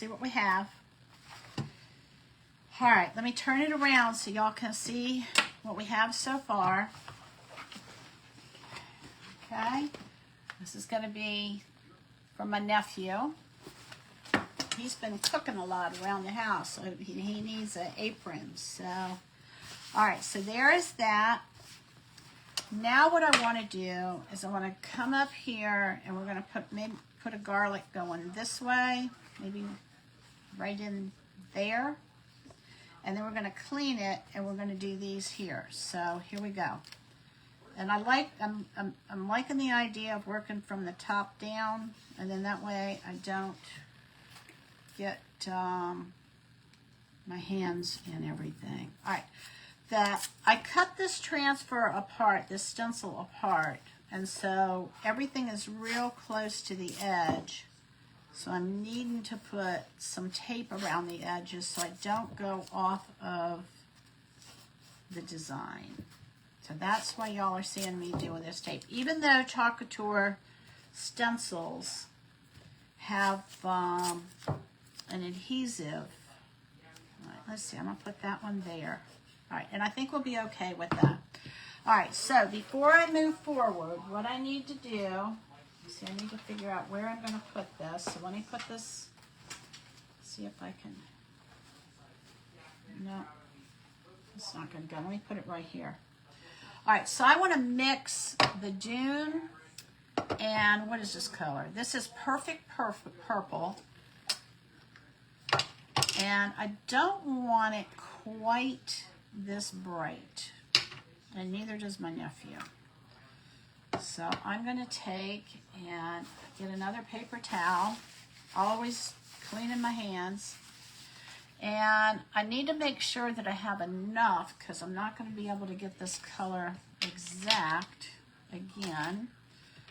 see what we have. All right, let me turn it around so y'all can see what we have so far. Okay, this is going to be from my nephew. He's been cooking a lot around the house, so he needs an apron. So, all right, so there is that. Now what I want to do is I want to come up here and we're going to put a garlic going this way, maybe right in there. And then we're going to clean it and we're going to do these here. So here we go. And I'm liking the idea of working from the top down, and then that way I don't get my hands in everything. All right. I cut this transfer apart, this stencil apart, and so everything is real close to the edge. So I'm needing to put some tape around the edges so I don't go off of the design. So that's why y'all are seeing me doing this tape. Even though Couture stencils have an adhesive. All right, let's see, I'm going to put that one there. All right, and I think we'll be okay with that. All right, so before I move forward, what I need to do, see, I need to figure out where I'm going to put this. So let me put this, see if I can, no, it's not going to go. Let me put it right here. All right, so I want to mix the Dune and what is this color? This is Perfect Purple. And I don't want it quite this bright, and neither does my nephew. So I'm going to take and get another paper towel, always cleaning my hands, and I need to make sure that I have enough because I'm not going to be able to get this color exact again.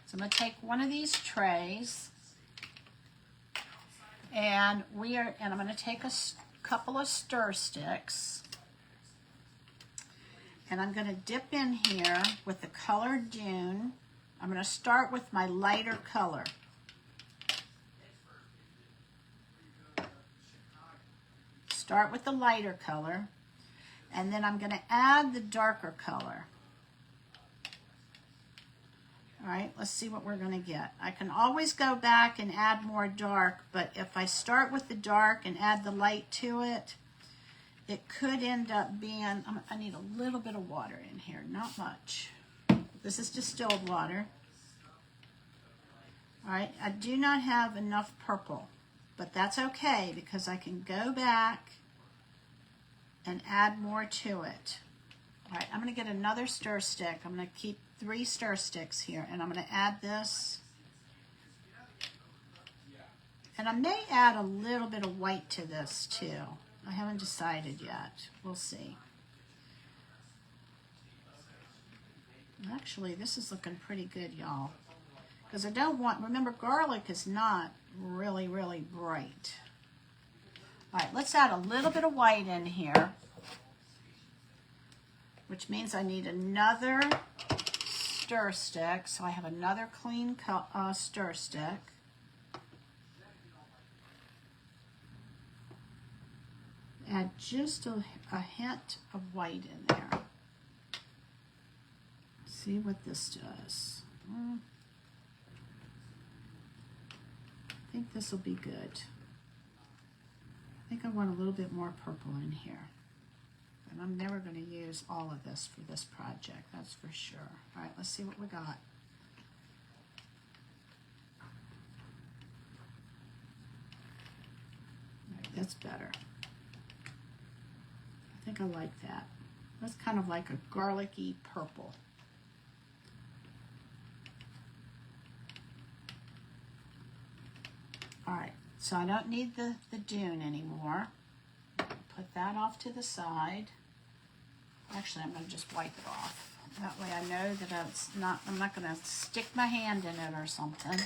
So I'm going to take one of these trays, and I'm going to take a couple of stir sticks. And I'm going to dip in here with the color Dune. I'm going to start with my lighter color. Start with the lighter color. And then I'm going to add the darker color. All right, let's see what we're going to get. I can always go back and add more dark, but if I start with the dark and add the light to it, it could end up being, I need a little bit of water in here, not much. This is distilled water. All right, I do not have enough purple, but that's okay because I can go back and add more to it. All right, I'm going to get another stir stick. I'm going to keep 3 stir sticks here, and I'm going to add this. And I may add a little bit of white to this too. I haven't decided yet. We'll see. Actually, this is looking pretty good, y'all. Because I don't want, remember, garlic is not really, really bright. All right, let's add a little bit of white in here, which means I need another stir stick. So I have another clean stir stick. Add just a hint of white in there. See what this does. I think this will be good. I think I want a little bit more purple in here. And I'm never going to use all of this for this project, that's for sure. All right, let's see what we got. All right, that's better. I think I like that. That's kind of like a garlicky purple. All right, so I don't need the Dune anymore. Put that off to the side. Actually, I'm going to just wipe it off. That way I know that I'm not going to stick my hand in it or something.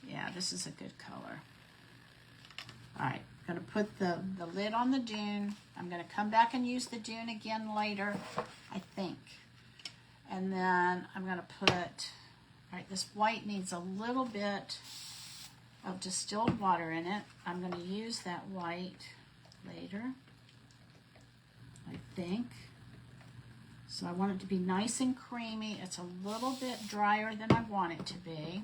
Yeah, this is a good color. All right, I'm going to put the lid on the Dune. I'm going to come back and use the Dune again later, I think. And then I'm going to put, all right, this white needs a little bit of distilled water in it. I'm going to use that white later, I think. So I want it to be nice and creamy. It's a little bit drier than I want it to be.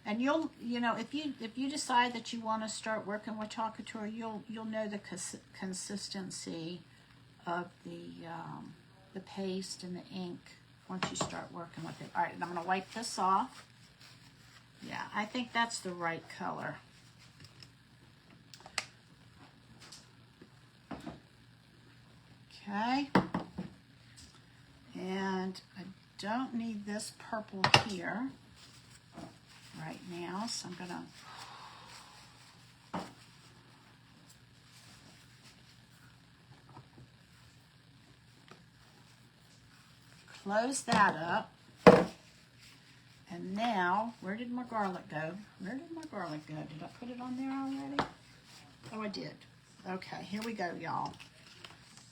And you know, if you decide that you want to start working with Chalk Couture, you'll know the consistency of the paste and the ink once you start working with it. All right, and I'm going to wipe this off. Yeah, I think that's the right color. Okay. And I don't need this purple here right now, so I'm going to close that up. And now, where did my garlic go? Where did my garlic go? Did I put it on there already? Oh, I did. Okay, here we go, y'all.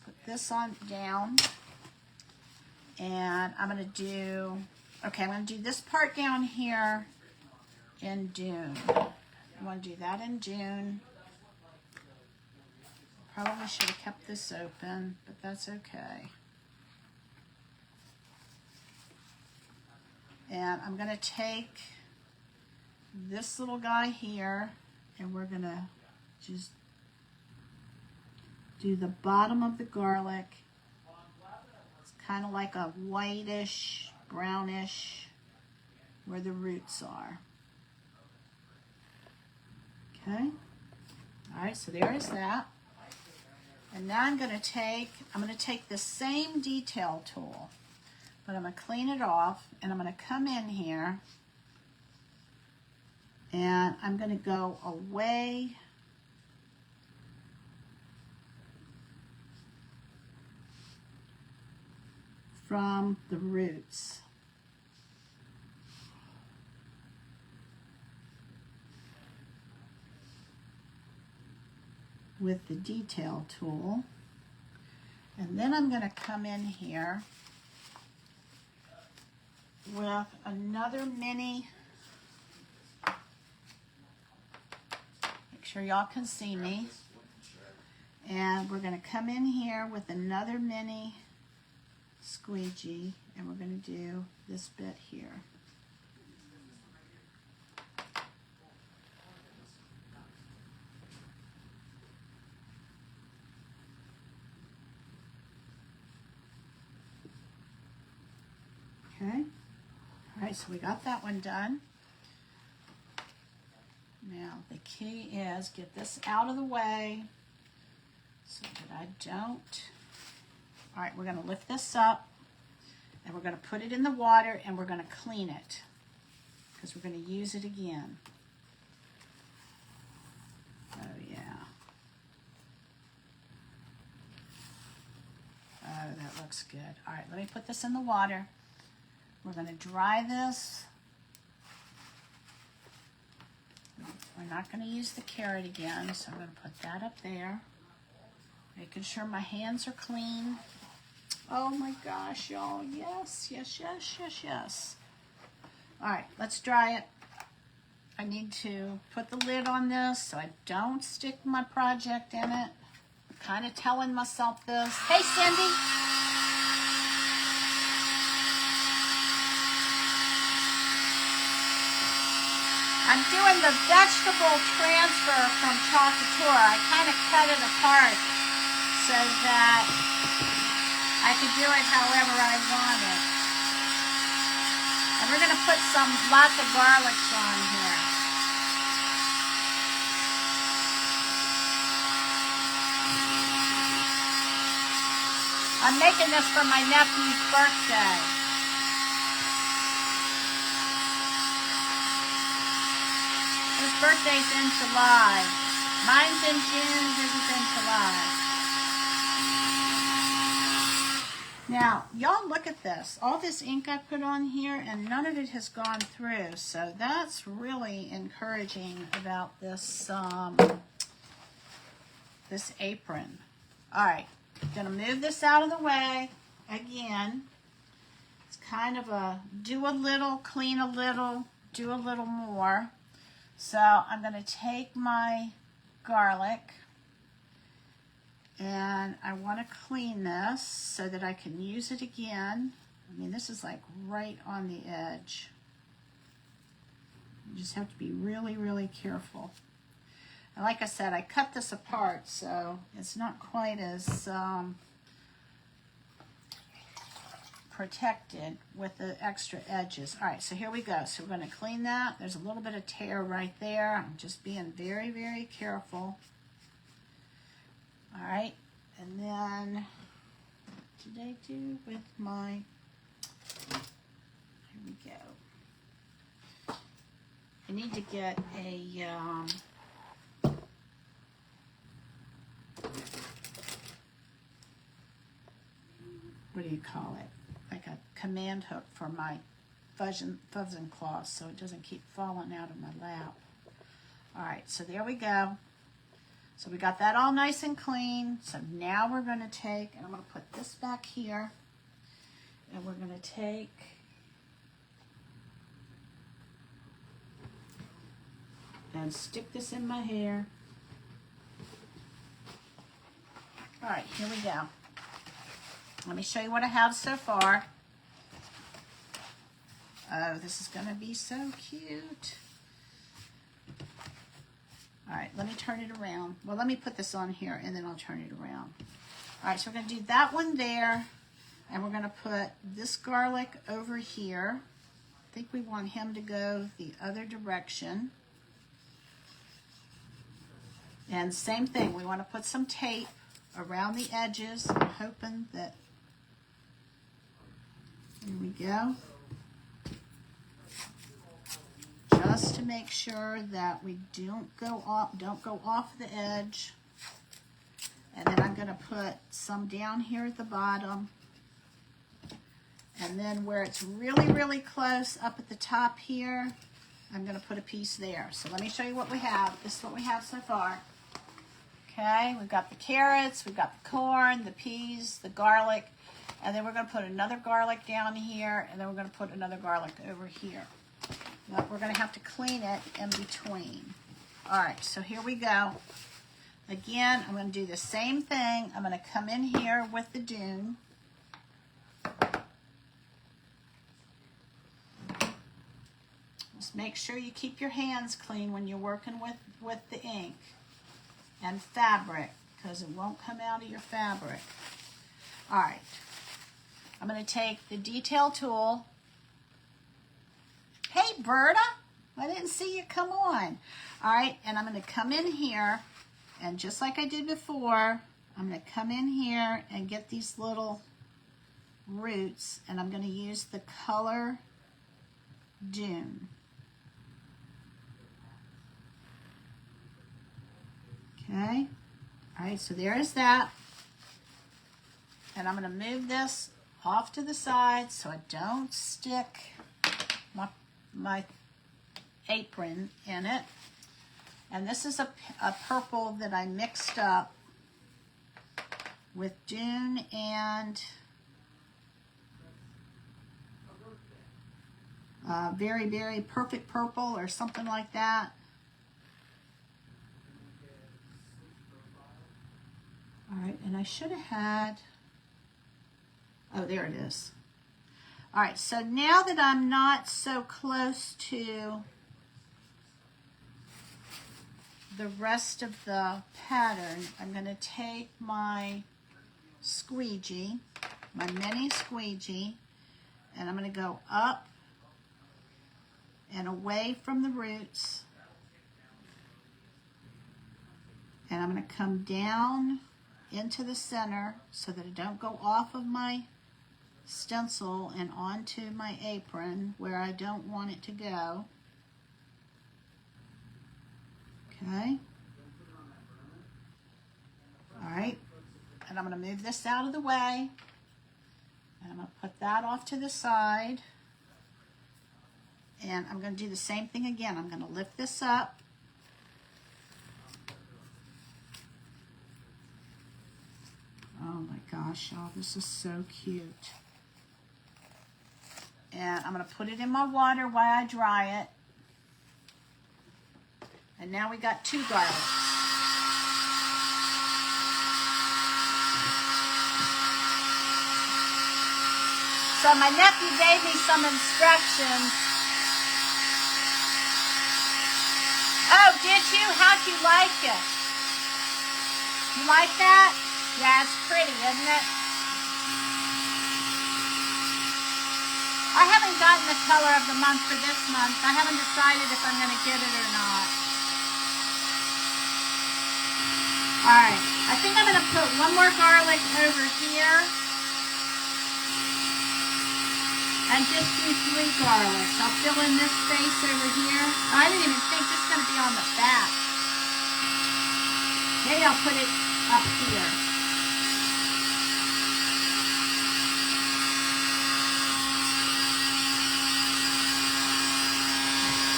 Put this on down. And I'm going to do, okay, I'm going to do this part down here in Dune. I want to do that in Dune. Probably should have kept this open, but that's okay. And I'm going to take this little guy here, and we're going to just do the bottom of the garlic. It's kind of like a whitish, brownish, where the roots are. Okay. All right, so there is that. And now I'm going to take the same detail tool, but I'm going to clean it off, and I'm going to come in here, and I'm going to go away from the roots. With the detail tool. And then I'm going to come in here with another mini. Make sure y'all can see me. And we're going to come in here with another mini squeegee, and we're going to do this bit here. Okay. All right, so we got that one done. Now the key is get this out of the way so that I don't. All right, we're going to lift this up, and we're going to put it in the water, and we're going to clean it because we're going to use it again. Oh, yeah. Oh, that looks good. All right, let me put this in the water. We're going to dry this. We're not going to use the carrot again, so I'm going to put that up there. Making sure my hands are clean. Oh my gosh, y'all. Yes, yes, yes, yes, yes. All right, let's dry it. I need to put the lid on this so I don't stick my project in it. I'm kind of telling myself this. Hey, Cindy. I'm doing the vegetable transfer from Chalk Couture. I kind of cut it apart so that I could do it however I want it. And we're going to put lots of garlics on here. I'm making this for my nephew's birthday. His birthday's in July. Mine's in June, his is in July. Now, y'all look at this. All this ink I put on here, and none of it has gone through. So that's really encouraging about this, this apron. All right, gonna move this out of the way again. It's kind of a do a little, clean a little, do a little more. So I'm going to take my garlic and I want to clean this so that I can use it again. I mean, this is like right on the edge. You just have to be really, really careful. And like I said, I cut this apart, so it's not quite as protected with the extra edges. All right, so here we go. So we're going to clean that. There's a little bit of tear right there. I'm just being very, very careful. All right, and then what did I do with my, here we go. I need to get a, what do you call it? Like a command hook for my fuzzing cloth so it doesn't keep falling out of my lap. All right, so there we go. So we got that all nice and clean. So now we're going to take, and I'm going to put this back here, and we're going to take and stick this in my hair. All right, here we go. Let me show you what I have so far. Oh, this is going to be so cute. All right, let me turn it around. Well, let me put this on here and then I'll turn it around. All right, so we're going to do that one there, and we're going to put this garlic over here. I think we want him to go the other direction. And same thing, we want to put some tape around the edges. I'm hoping that, here we go. Just to make sure that we don't go off the edge. And then I'm going to put some down here at the bottom. And then where it's really, really close up at the top here, I'm going to put a piece there. So let me show you what we have. This is what we have so far. Okay, we've got the carrots, we've got the corn, the peas, the garlic, and then we're going to put another garlic down here, and then we're going to put another garlic over here. But we're going to have to clean it in between. All right, so here we go. Again, I'm going to do the same thing. I'm going to come in here with the dune. Just make sure you keep your hands clean when you're working with the ink and fabric, because it won't come out of your fabric. All right, I'm going to take the detail tool. Hey, Berta, I didn't see you come on. All right, and I'm going to come in here, and just like I did before, I'm going to come in here and get these little roots, and I'm going to use the color Dune. Okay, all right, so there is that. And I'm going to move this off to the side so I don't stick my apron in it. And this is a purple that I mixed up with Dune and very, very perfect purple or something like that. All right, and I should have had, oh, there it is. All right, so now that I'm not so close to the rest of the pattern, I'm going to take my squeegee, my mini squeegee, and I'm going to go up and away from the roots. And I'm going to come down into the center so that it don't go off of my stencil and onto my apron where I don't want it to go. Okay. All right. And I'm going to move this out of the way. And I'm going to put that off to the side. And I'm going to do the same thing again. I'm going to lift this up. Oh my gosh, y'all, this is so cute. And I'm going to put it in my water while I dry it. And now we got 2 garlics. So my nephew gave me some instructions. Oh, did you? How'd you like it? You like that? Yeah, it's pretty, isn't it? I haven't gotten the color of the month for this month. I haven't decided if I'm going to get it or not. All right, I think I'm going to put 1 more garlic over here. And just do 3 garlics. I'll fill in this space over here. I didn't even think this is going to be on the back. Maybe I'll put it up here.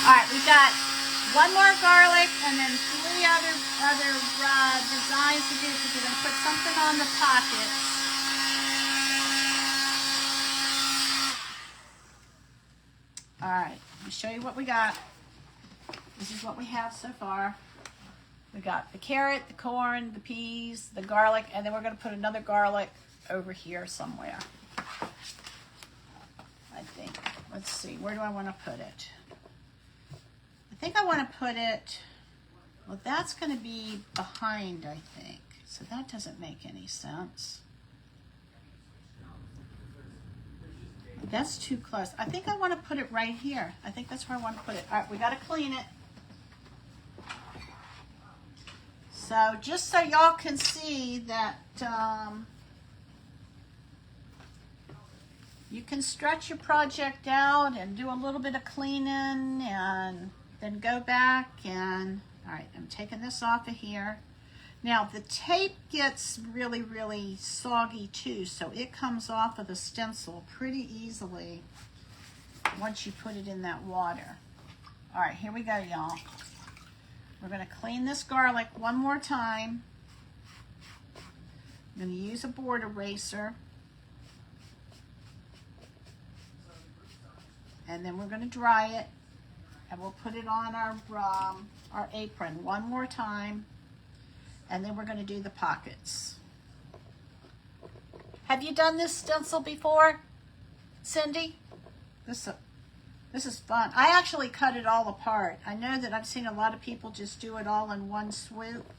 All right, we've got 1 more garlic and then 3 other designs to do because we're going to put something on the pockets. All right, let me show you what we got. This is what we have so far. We got the carrot, the corn, the peas, the garlic, and then we're going to put another garlic over here somewhere. I think. Let's see, where do I want to put it? I think I want to put it, well, that's going to be behind, I think. So that doesn't make any sense. That's too close. I think I want to put it right here. I think that's where I want to put it. All right, we got to clean it. So just so y'all can see that you can stretch your project out and do a little bit of cleaning and then go back and, all right, I'm taking this off of here. Now the tape gets really, really soggy too, so it comes off of the stencil pretty easily once you put it in that water. All right, here we go, y'all. We're gonna clean this garlic 1 more time. I'm gonna use a board eraser. And then we're gonna dry it and we'll put it on our apron 1 more time. And then we're going to do the pockets. Have you done this stencil before, Cindy? This is fun. I actually cut it all apart. I know that I've seen a lot of people just do it all in one swoop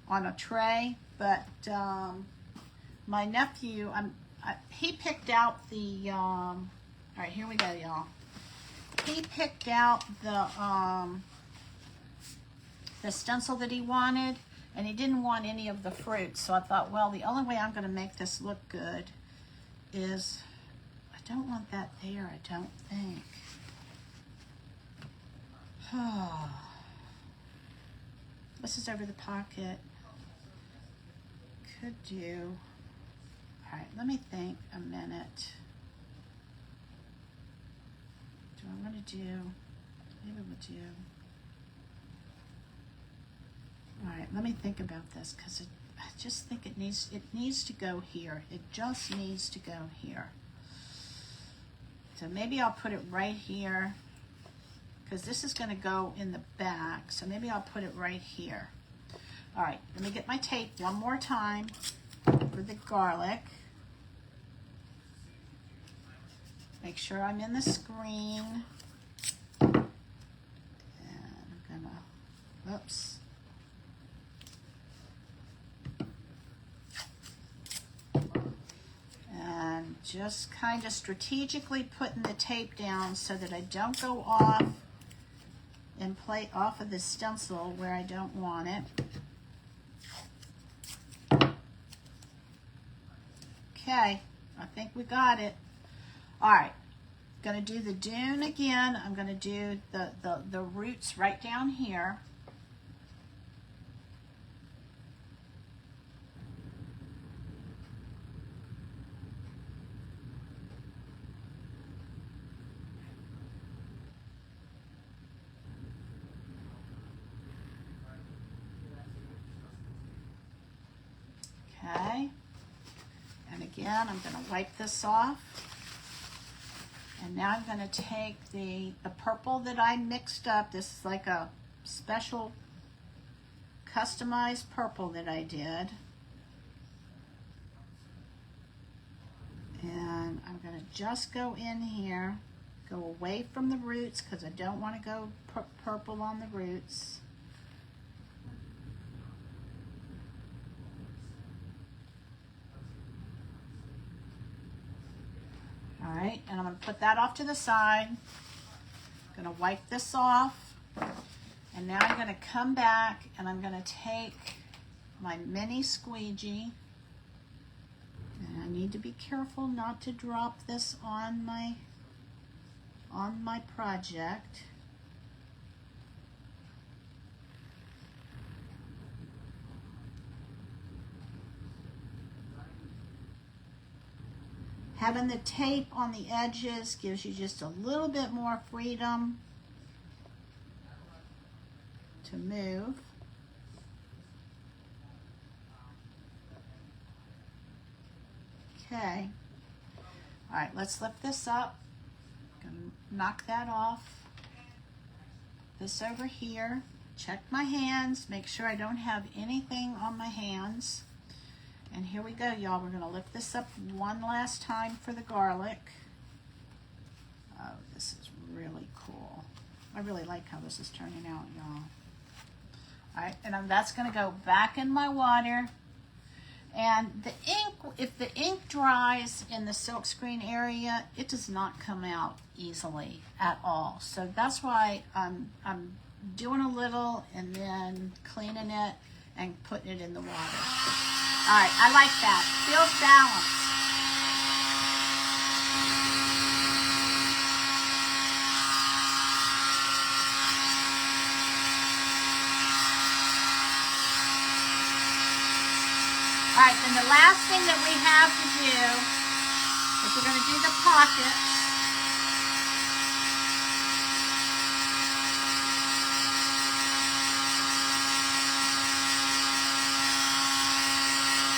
on a tray, but my nephew, he picked out the, all right, here we go, y'all. He picked out the stencil that he wanted. And he didn't want any of the fruits, so I thought, well, the only way I'm going to make this look good is, I don't want that there, I don't think. This is over the pocket. Could do. All right, let me think a minute. Do I want to do, maybe we'll do. All right, let me think about this because I just think it needs to go here. It just needs to go here. So maybe I'll put it right here because this is going to go in the back. So maybe I'll put it right here. All right, let me get my tape 1 more time for the garlic. Make sure I'm in the screen. And I'm gonna, whoops. And just kind of strategically putting the tape down so that I don't go off and play off of the stencil where I don't want it. Okay, I think we got it. All right, gonna do the dune again. I'm gonna do the roots right down here. Okay, and again, I'm going to wipe this off. And now I'm going to take the purple that I mixed up. This is like a special customized purple that I did. And I'm going to just go in here, go away from the roots because I don't want to go purple on the roots. All right, and I'm going to put that off to the side. I'm going to wipe this off. And now I'm going to come back and I'm going to take my mini squeegee. And I need to be careful not to drop this on my project. Having the tape on the edges gives you just a little bit more freedom to move. Okay. All right, let's lift this up. Gonna knock that off. This over here. Check my hands. Make sure I don't have anything on my hands. And here we go, y'all. We're gonna lift this up one last time for the garlic. Oh, this is really cool. I really like how this is turning out, y'all. All right, and that's gonna go back in my water. And the ink, if the ink dries in the silkscreen area, it does not come out easily at all. So that's why I'm doing a little and then cleaning it and putting it in the water. All right, I like that. Feels balanced. All right, then the last thing that we have to do is we're going to do the pockets.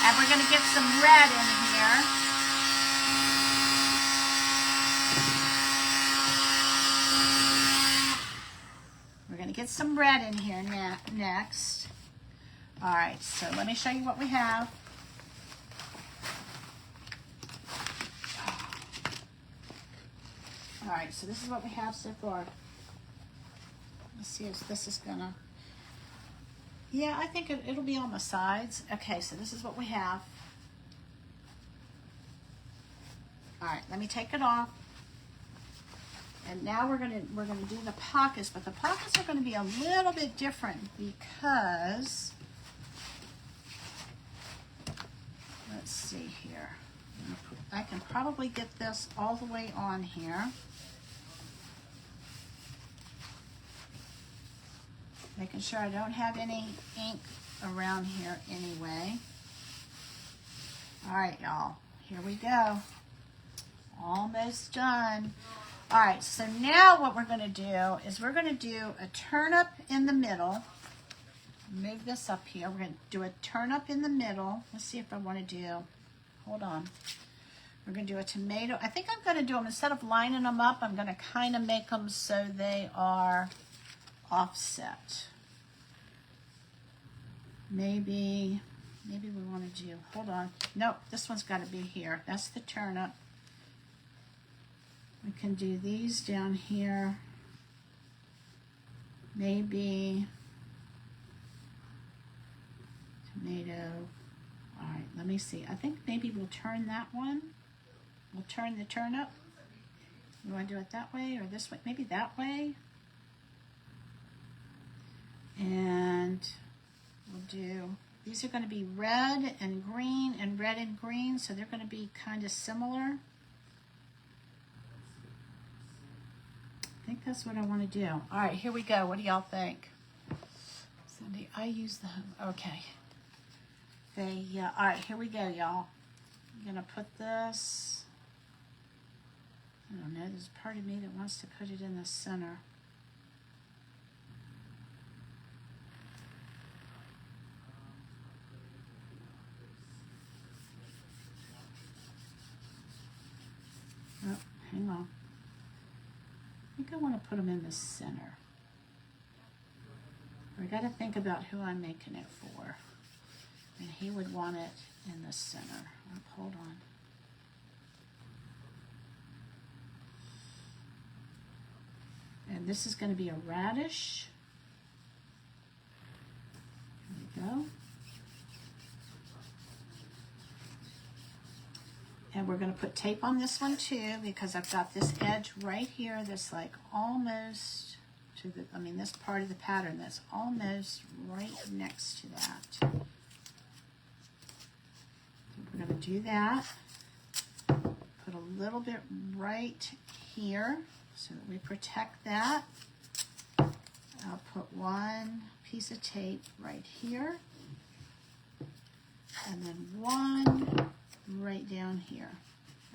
And we're going to get some red in here. We're going to get some red in here next. All right, so let me show you what we have. All right, so this is what we have so far. Let's see if this is gonna, yeah, I think it'll be on the sides. Okay, so this is what we have. All right, let me take it off. And now we're gonna do the pockets, but the pockets are gonna be a little bit different because, let's see here. I can probably get this all the way on here. Making sure I don't have any ink around here anyway. All right, y'all, here we go. Almost done. All right, so now what we're gonna do is we're gonna do a turnip in the middle. Move this up here. We're gonna do a turnip in the middle. Let's see if I wanna do, hold on. We're gonna do a tomato. I think I'm gonna do them, instead of lining them up, I'm gonna kind of make them so they are offset. Maybe we want to do, hold on. Nope, this one's got to be here. That's the turnip. We can do these down here. Maybe tomato. All right, let me see. I think maybe we'll turn that one. We'll turn the turnip. You want to do it that way or this way? Maybe that way. And we'll do, these are going to be red and red and green, so they're going to be kind of similar. I think that's what I want to do. All right, here we go. What do y'all think? Cindy, I use the, okay. Yeah, all right, here we go, y'all. I'm going to put this, I don't know, there's part of me that wants to put it in the center. Oh, hang on. I think I want to put them in the center. We got to think about who I'm making it for. And he would want it in the center. Oh, hold on. And this is going to be a radish. There we go. And we're going to put tape on this one too, because I've got this edge right here that's like almost to the, I mean this part of the pattern that's almost right next to that. So we're going to do that. Put a little bit right here so that we protect that. I'll put one piece of tape right here. And then one right down here.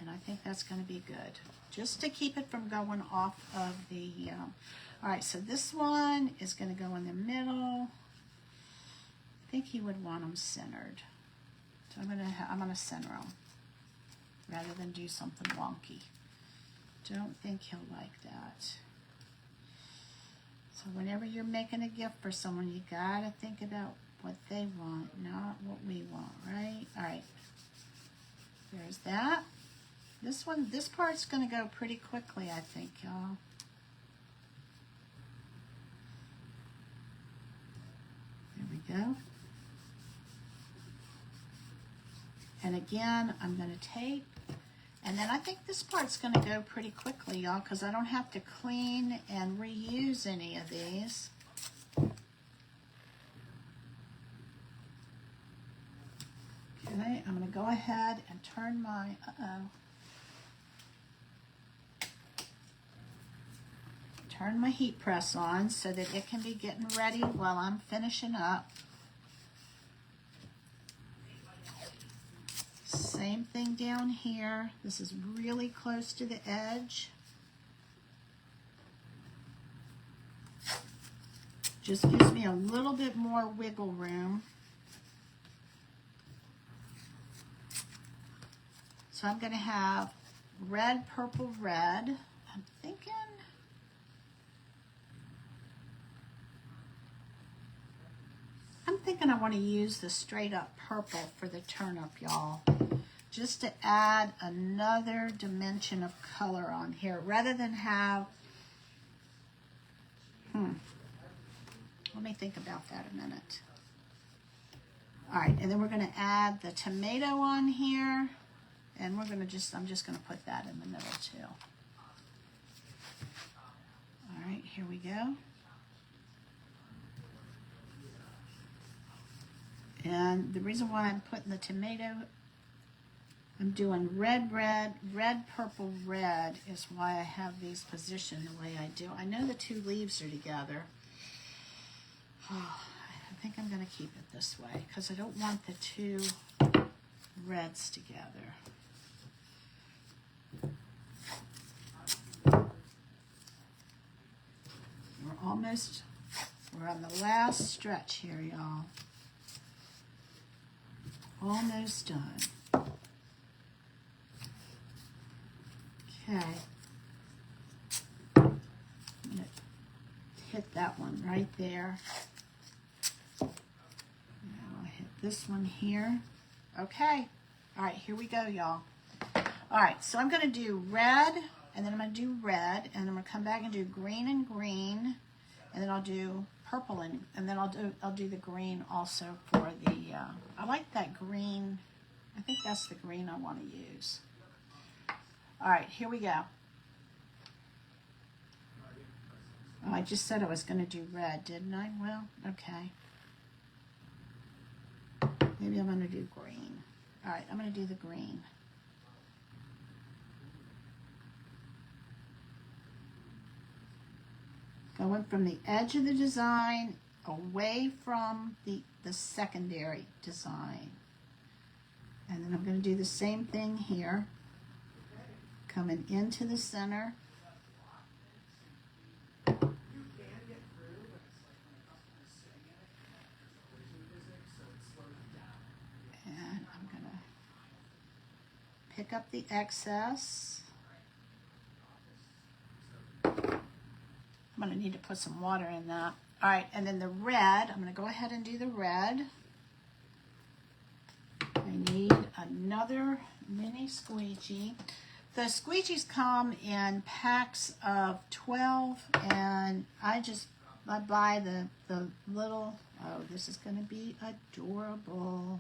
And I think that's going to be good. Just to keep it from going off of the, all right, so this one is going to go in the middle. I think he would want them centered. So I'm going to center them rather than do something wonky. Don't think he'll like that. So whenever you're making a gift for someone, you got to think about what they want, not what we want, right? All right. There's that. This part's going to go pretty quickly, I think, y'all. There we go. And again, I'm going to tape. And then I think this part's going to go pretty quickly, y'all, because I don't have to clean and reuse any of these. Okay, I'm going to go ahead and turn my, turn my heat press on so that it can be getting ready while I'm finishing up. Same thing down here. This is really close to the edge. Just gives me a little bit more wiggle room. So I'm going to have red, purple, red. I'm thinking I want to use the straight up purple for the turnip, y'all. Just to add another dimension of color on here rather than have, let me think about that a minute. All right, and then we're going to add the tomato on here. And we're going to I'm just going to put that in the middle too. All right, here we go. And the reason why I'm putting the tomato, I'm doing red, red, red, purple, red is why I have these positioned the way I do. I know the two leaves are together. Oh, I think I'm going to keep it this way because I don't want the two reds together. We're on the last stretch here, y'all. Almost done. Okay. I'm going to hit that one right there. Now I'll hit this one here. Okay. All right, here we go, y'all. All right, so I'm going to do red, and then I'm going to do red, and I'm going to come back and do green and green, and then I'll do purple, and then I'll do the green also for the, I like that green. I think that's the green I want to use. All right, here we go. Oh, I just said I was going to do red, didn't I? Well, okay. Maybe I'm going to do green. All right, I'm going to do the green. Going from the edge of the design away from the secondary design. And then I'm going to do the same thing here. Coming into the center. And I'm going to pick up the excess. I'm going to need to put some water in that. All right, and then the red, I'm going to go ahead and do the red. I need another mini squeegee. The squeegees come in packs of 12, and I buy the little, oh, this is going to be adorable.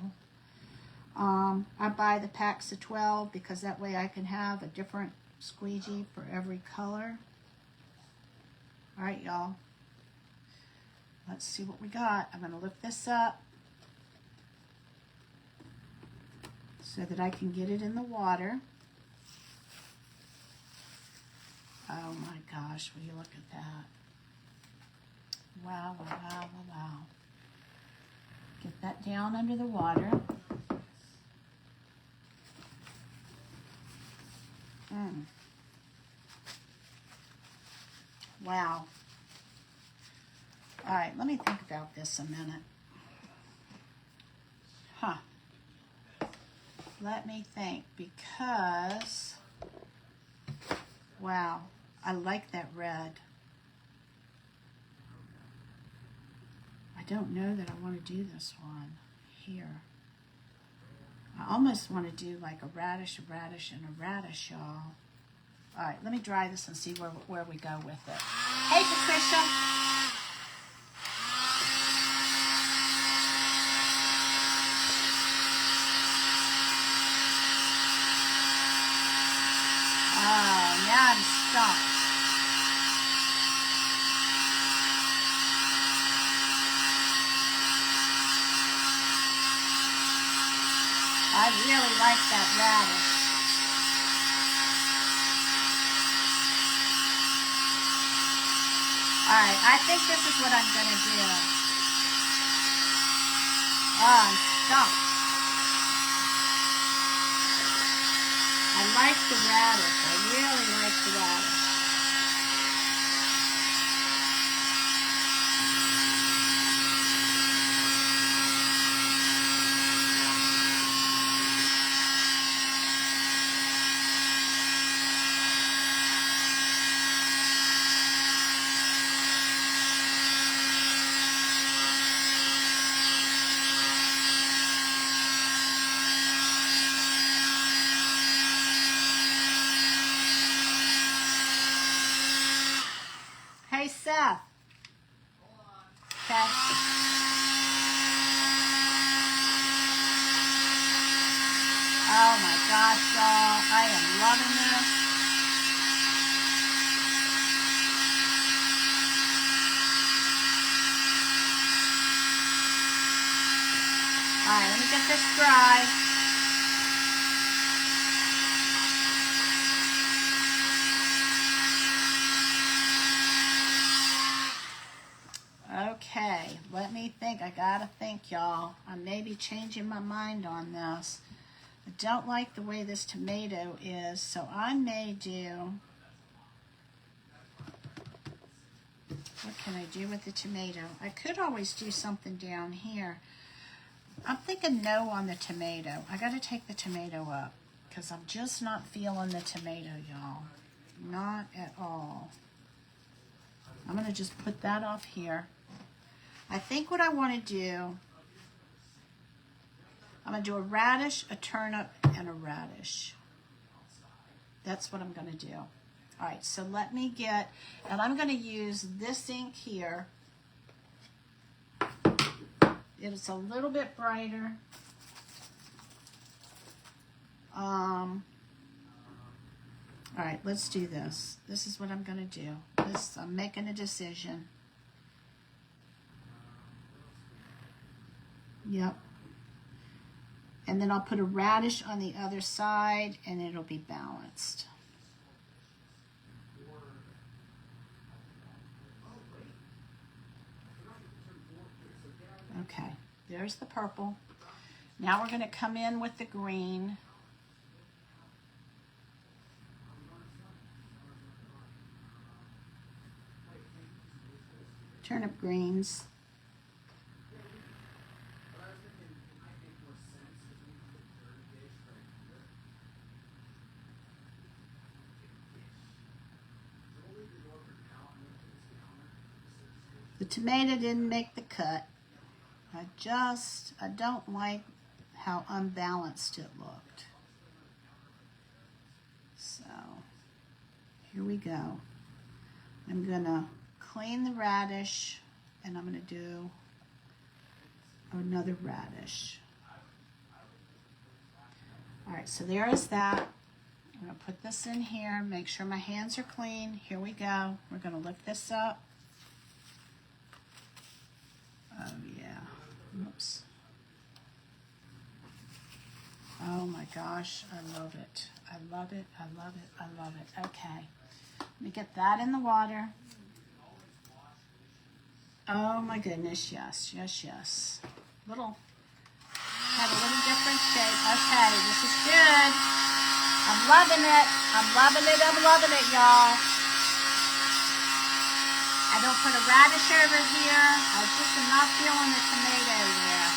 I buy the packs of 12 because that way I can have a different squeegee for every color. All right, y'all. Let's see what we got. I'm going to lift this up so that I can get it in the water. Oh my gosh, will you look at that? Wow, wow, wow, wow, wow. Get that down under the water. Wow. All right, let me think about this a minute. Huh. Let me think, because, wow, I like that red. I don't know that I want to do this one here. I almost want to do like a radish, and a radish, y'all. All right, let me dry this and see where we go with it. Hey, Patricia. Oh, now I'm stuck. I really like that radish. All right, I think this is what I'm going to do. Oh, I'm stuck. I like the radish. I really like the radish. Hey, Seth. Okay. Oh my gosh, y'all. I am loving this. All right, let me get this dry. Okay, let me think. I gotta think, y'all. I may be changing my mind on this. I don't like the way this tomato is, so I may do... What can I do with the tomato? I could always do something down here. I'm thinking no on the tomato. I gotta take the tomato up because I'm just not feeling the tomato, y'all. Not at all. I'm gonna just put that off here. I think what I want to do, I'm going to do a radish, a turnip, and a radish. That's what I'm going to do. All right, so let me get, and I'm going to use this ink here. It's a little bit brighter. All right, let's do this. This is what I'm going to do. I'm making a decision. Yep. And then I'll put a radish on the other side and it'll be balanced. Okay, there's the purple. Now we're going to come in with the green. Turnip greens. The tomato didn't make the cut. I don't like how unbalanced it looked. So, here we go. I'm gonna clean the radish, and I'm gonna do another radish. All right, so there is that. I'm gonna put this in here, make sure my hands are clean. Here we go. We're gonna lift this up. Oh yeah, oops. Oh my gosh, I love it. I love it, I love it, I love it. Okay, let me get that in the water. Oh my goodness, yes, yes, yes. Had a little different shape. Okay, this is good. I'm loving it. I'm loving it. I'm loving it, y'all. I don't put a radish over here. I just am not feeling the tomato there.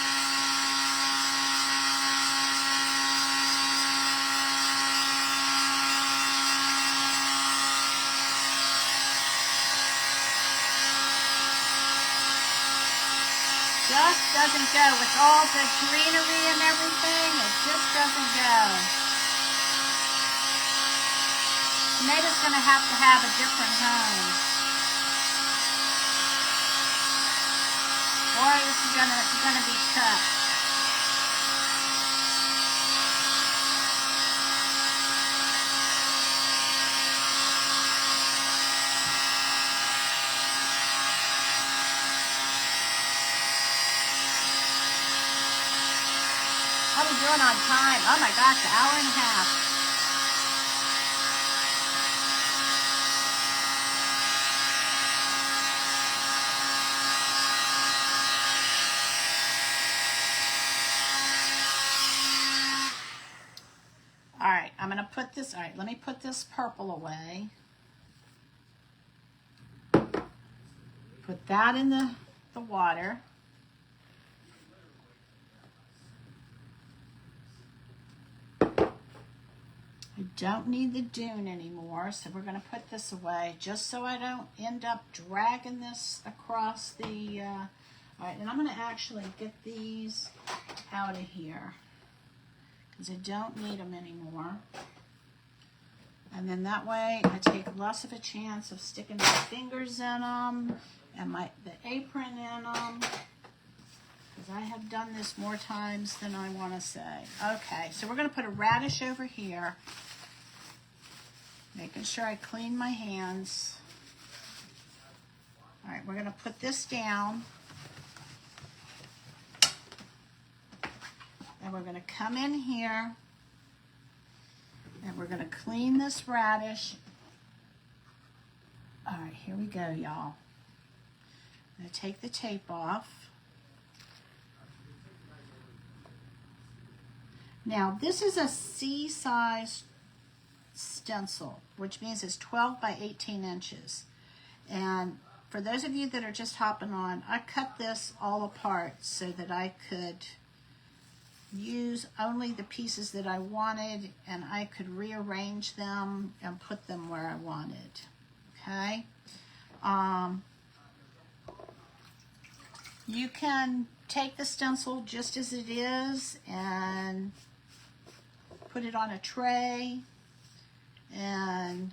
Just doesn't go with all the greenery and everything. It just doesn't go. Tomato's gonna have a different home, or this is gonna be cut. How are we doing on time? Oh my gosh, an hour and a half. All right, I'm gonna put this, all right, let me put this purple away. Put that in the water. I don't need the dune anymore, so we're gonna put this away just so I don't end up dragging this across the, all right, and I'm gonna actually get these out of here because I don't need them anymore. And then that way I take less of a chance of sticking my fingers in them and the apron in them, because I have done this more times than I want to say. Okay, so we're going to put a radish over here, making sure I clean my hands. All right, we're going to put this down. And we're going to come in here and we're going to clean this radish. All right, here we go, y'all. I'm going to take the tape off. Now, this is a C-size stencil, which means it's 12 by 18 inches. And for those of you that are just hopping on, I cut this all apart so that I could use only the pieces that I wanted, and I could rearrange them and put them where I wanted. Okay? You can take the stencil just as it is and put it on a tray and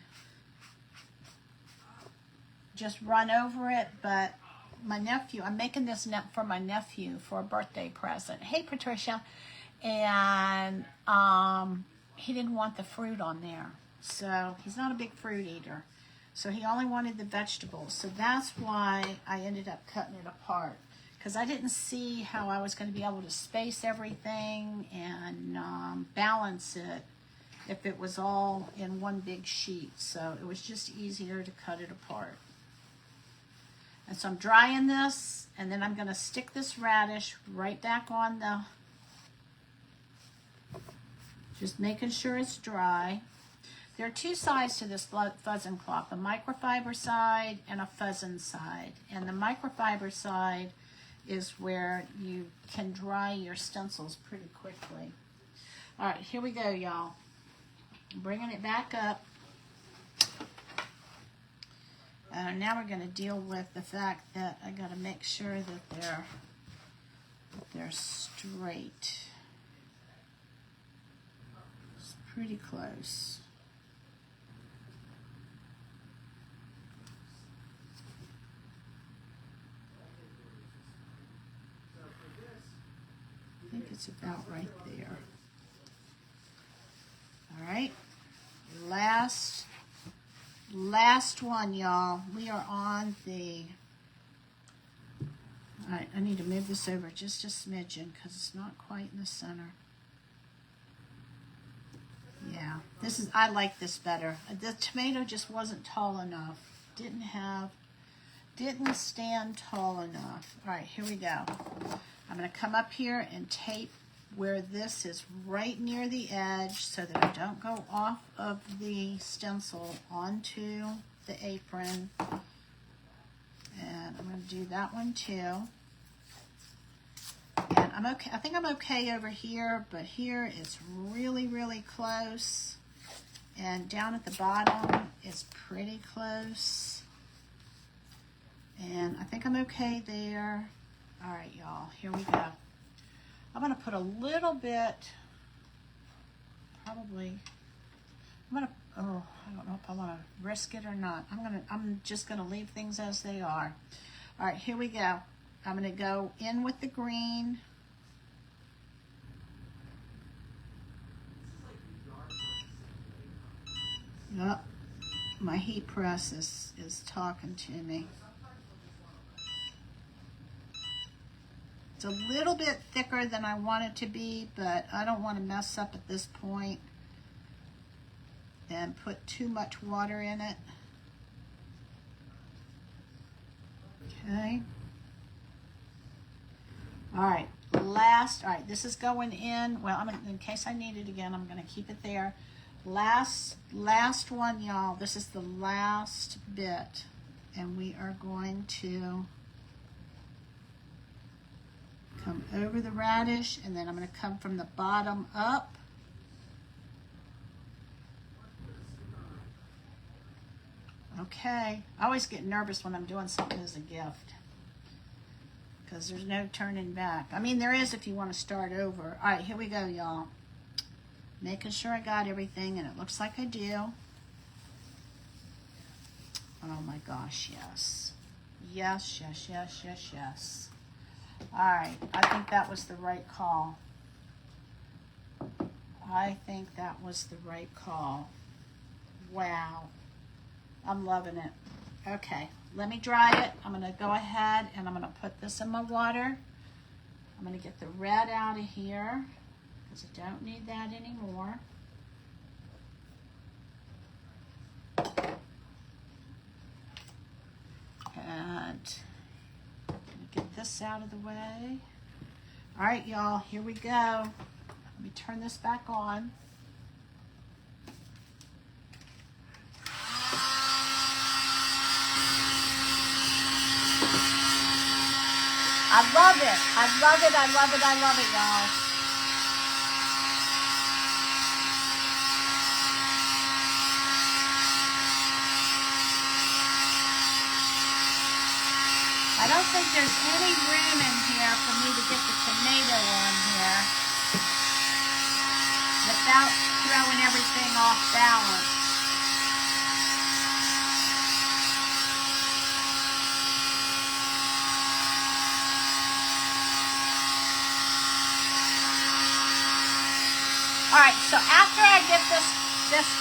just run over it, but my nephew, I'm making this for my nephew for a birthday present. Hey, Patricia. And he didn't want the fruit on there. So he's not a big fruit eater. So he only wanted the vegetables. So that's why I ended up cutting it apart, because I didn't see how I was going to be able to space everything and balance it if it was all in one big sheet. So it was just easier to cut it apart. And so I'm drying this, and then I'm going to stick this radish right back on the, just making sure it's dry. There are two sides to this fuzzing cloth, a microfiber side and a fuzzing side. And the microfiber side is where you can dry your stencils pretty quickly. All right, here we go, y'all. I'm bringing it back up. Now we're going to deal with the fact that I got to make sure that they're straight. It's pretty close. I think it's about right there. All right, last one, y'all. We are on the, all right, I need to move this over just a smidgen because it's not quite in the center. Yeah, I like this better. The tomato just wasn't tall enough. Didn't stand tall enough. All right, here we go. I'm going to come up here and tape where this is right near the edge so that I don't go off of the stencil onto the apron. And I'm going to do that one too. And I'm okay. I think I'm okay over here, but here it's really, really close. And down at the bottom it's pretty close. And I think I'm okay there. All right, y'all, here we go. I'm going to put a little bit, probably, I don't know if I want to risk it or not. I'm just going to leave things as they are. All right, here we go. I'm going to go in with the green. Yep, my heat press is talking to me. It's a little bit thicker than I want it to be, but I don't want to mess up at this point and put too much water in it. Okay. All right, all right, this is going in. Well, in case I need it again, I'm going to keep it there. Last one, y'all. This is the last bit, and we are going to come over the radish, and then I'm going to come from the bottom up. Okay, I always get nervous when I'm doing something as a gift because there's no turning back. I mean, there is if you want to start over. All right, here we go, y'all. Making sure I got everything, and it looks like I do. Oh my gosh, yes. Yes, yes, yes, yes, yes. All right, I think that was the right call. I think that was the right call. Wow. I'm loving it. Okay, let me dry it. I'm going to go ahead and I'm going to put this in my water. I'm going to get the red out of here because I don't need that anymore. And get this out of the way. All right, y'all, here we go. Let me turn this back on. I love it. I love it. I love it. I love it, y'all. I don't think there's any room in here for me to get the tomato on here without throwing everything off balance. All right, so after I get this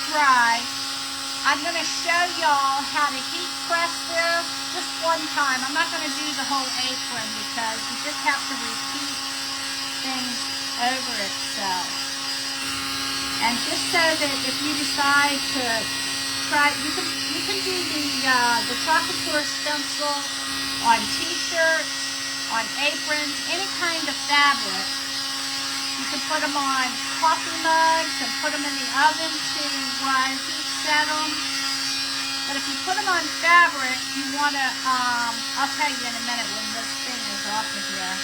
dry, I'm going to show y'all how to heat press this just one time. I'm not going to do the whole apron because you just have to repeat things over itself. And just so that if you decide to try, you can do the Couture Stencil on t-shirts, on aprons, any kind of fabric. You can put them on coffee mugs and put them in the oven to heat set them. But if you put them on fabric, you want to, I'll tell you in a minute when this thing is off of here.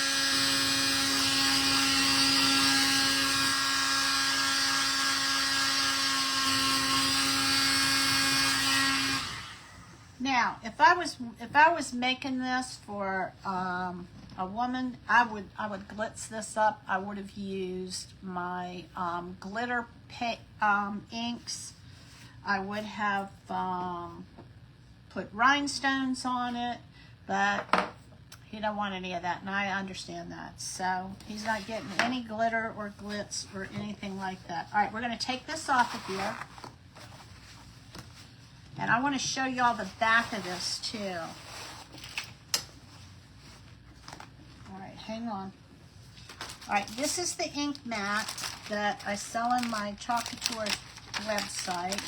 Now, Now, if I was making this for a woman, I would glitz this up. I would have used my glitter inks. I would have put rhinestones on it, but he don't want any of that, and I understand that. So he's not getting any glitter or glitz or anything like that. All right, we're going to take this off of here. And I want to show y'all the back of this too. All right, hang on. All right, this is the ink mat that I sell on my Couture website.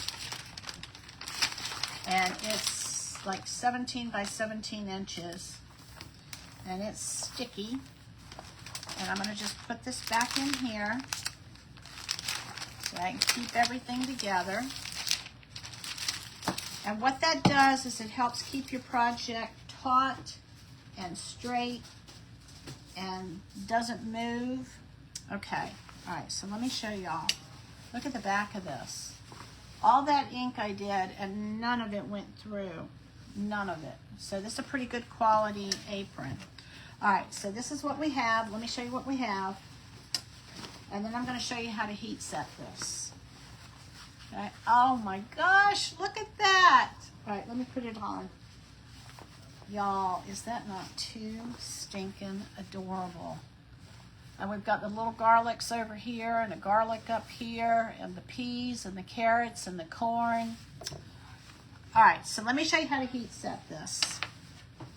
And it's like 17 by 17 inches. And it's sticky. And I'm going to just put this back in here so I can keep everything together. And what that does is it helps keep your project taut and straight and doesn't move. Okay, all right, so let me show y'all. Look at the back of this. All that ink I did and none of it went through. None of it. So this is a pretty good quality apron. All right, so this is what we have. Let me show you what we have. And then I'm going to show you how to heat set this. Okay. Oh my gosh, look at that. All right, let me put it on. Y'all, is that not too stinking adorable? And we've got the little garlics over here and the garlic up here and the peas and the carrots and the corn. All right, so let me show you how to heat set this.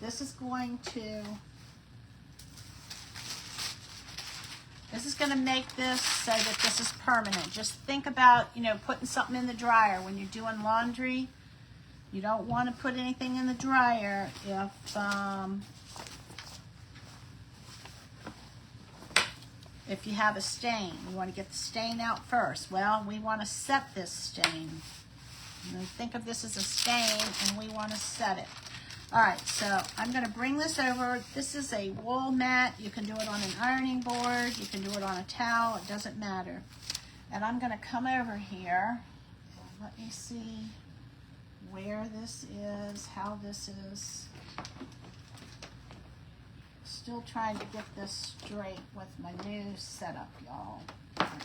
This is going to make this so that this is permanent. Just think about, putting something in the dryer when you're doing laundry. You don't want to put anything in the dryer if you have a stain. You want to get the stain out first. Well, we want to set this stain. Think of this as a stain, and we want to set it. All right, so I'm going to bring this over. This is a wool mat. You can do it on an ironing board. You can do it on a towel. It doesn't matter. And I'm going to come over here. And let me see where this is, how this is. Still trying to get this straight with my new setup, y'all.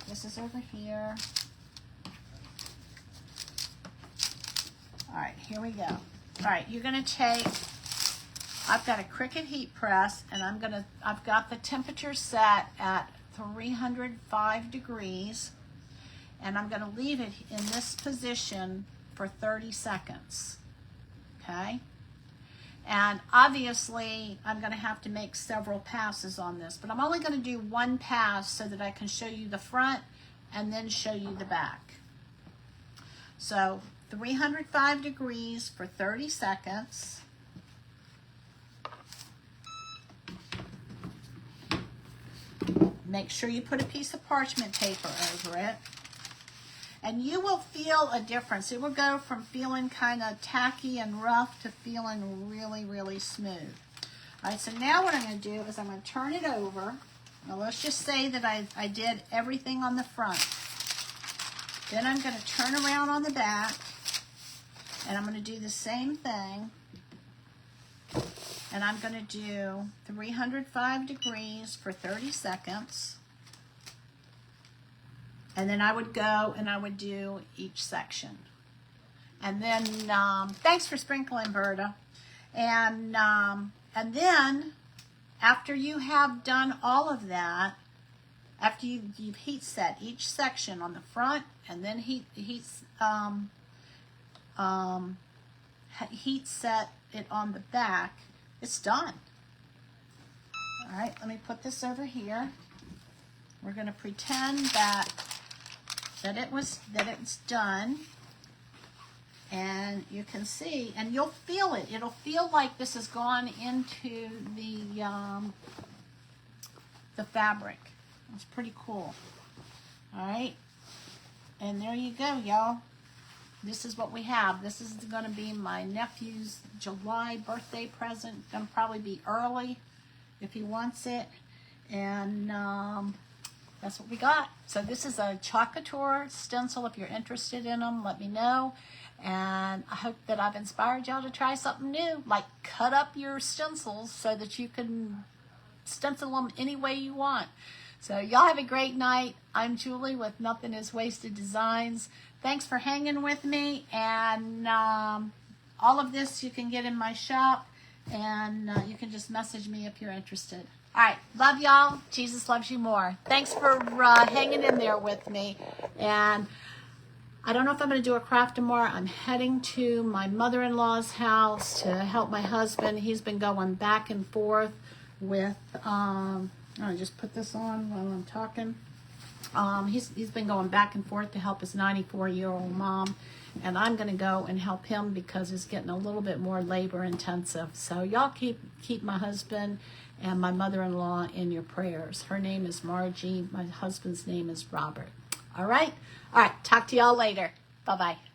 This is over here. All right, here we go. All right, you're gonna take, I've got a Cricut heat press, and I've got the temperature set at 305 degrees, and I'm gonna leave it in this position for 30 seconds, okay? And obviously, I'm gonna have to make several passes on this, but I'm only gonna do one pass so that I can show you the front and then show you the back. So, 305 degrees for 30 seconds. Make sure you put a piece of parchment paper over it. And you will feel a difference. It will go from feeling kind of tacky and rough to feeling really, really smooth. All right, so now what I'm going to do is I'm going to turn it over. Now let's just say that I did everything on the front. Then I'm going to turn around on the back. And I'm going to do the same thing. And I'm going to do 305 degrees for 30 seconds. And then I would go and I would do each section. And then, thanks for sprinkling, Berta. And then, after you have done all of that, after you've heat set each section on the front, and then heat set it on the back, it's done. All right, let me put this over here. We're going to pretend that it's done, and you can see, and you'll feel it. It'll feel like this has gone into the fabric. It's pretty cool. All right, and there you go, y'all. This is what we have. This is going to be my nephew's July birthday present. Going to probably be early if he wants it. And that's what we got. So this is a Couture stencil. If you're interested in them, let me know. And I hope that I've inspired y'all to try something new, like cut up your stencils so that you can stencil them any way you want. So y'all have a great night. I'm Julie with Nothing Is Wasted Designs. Thanks for hanging with me. And all of this you can get in my shop. And you can just message me if you're interested. All right. Love y'all. Jesus loves you more. Thanks for hanging in there with me. And I don't know if I'm going to do a craft tomorrow. I'm heading to my mother-in-law's house to help my husband. He's been going back and forth with, I'll just put this on while I'm talking. He's been going back and forth to help his 94-year-old mom. And I'm going to go and help him because it's getting a little bit more labor intensive. So y'all keep my husband and my mother-in-law in your prayers. Her name is Margie. My husband's name is Robert. All right? All right. Talk to y'all later. Bye-bye.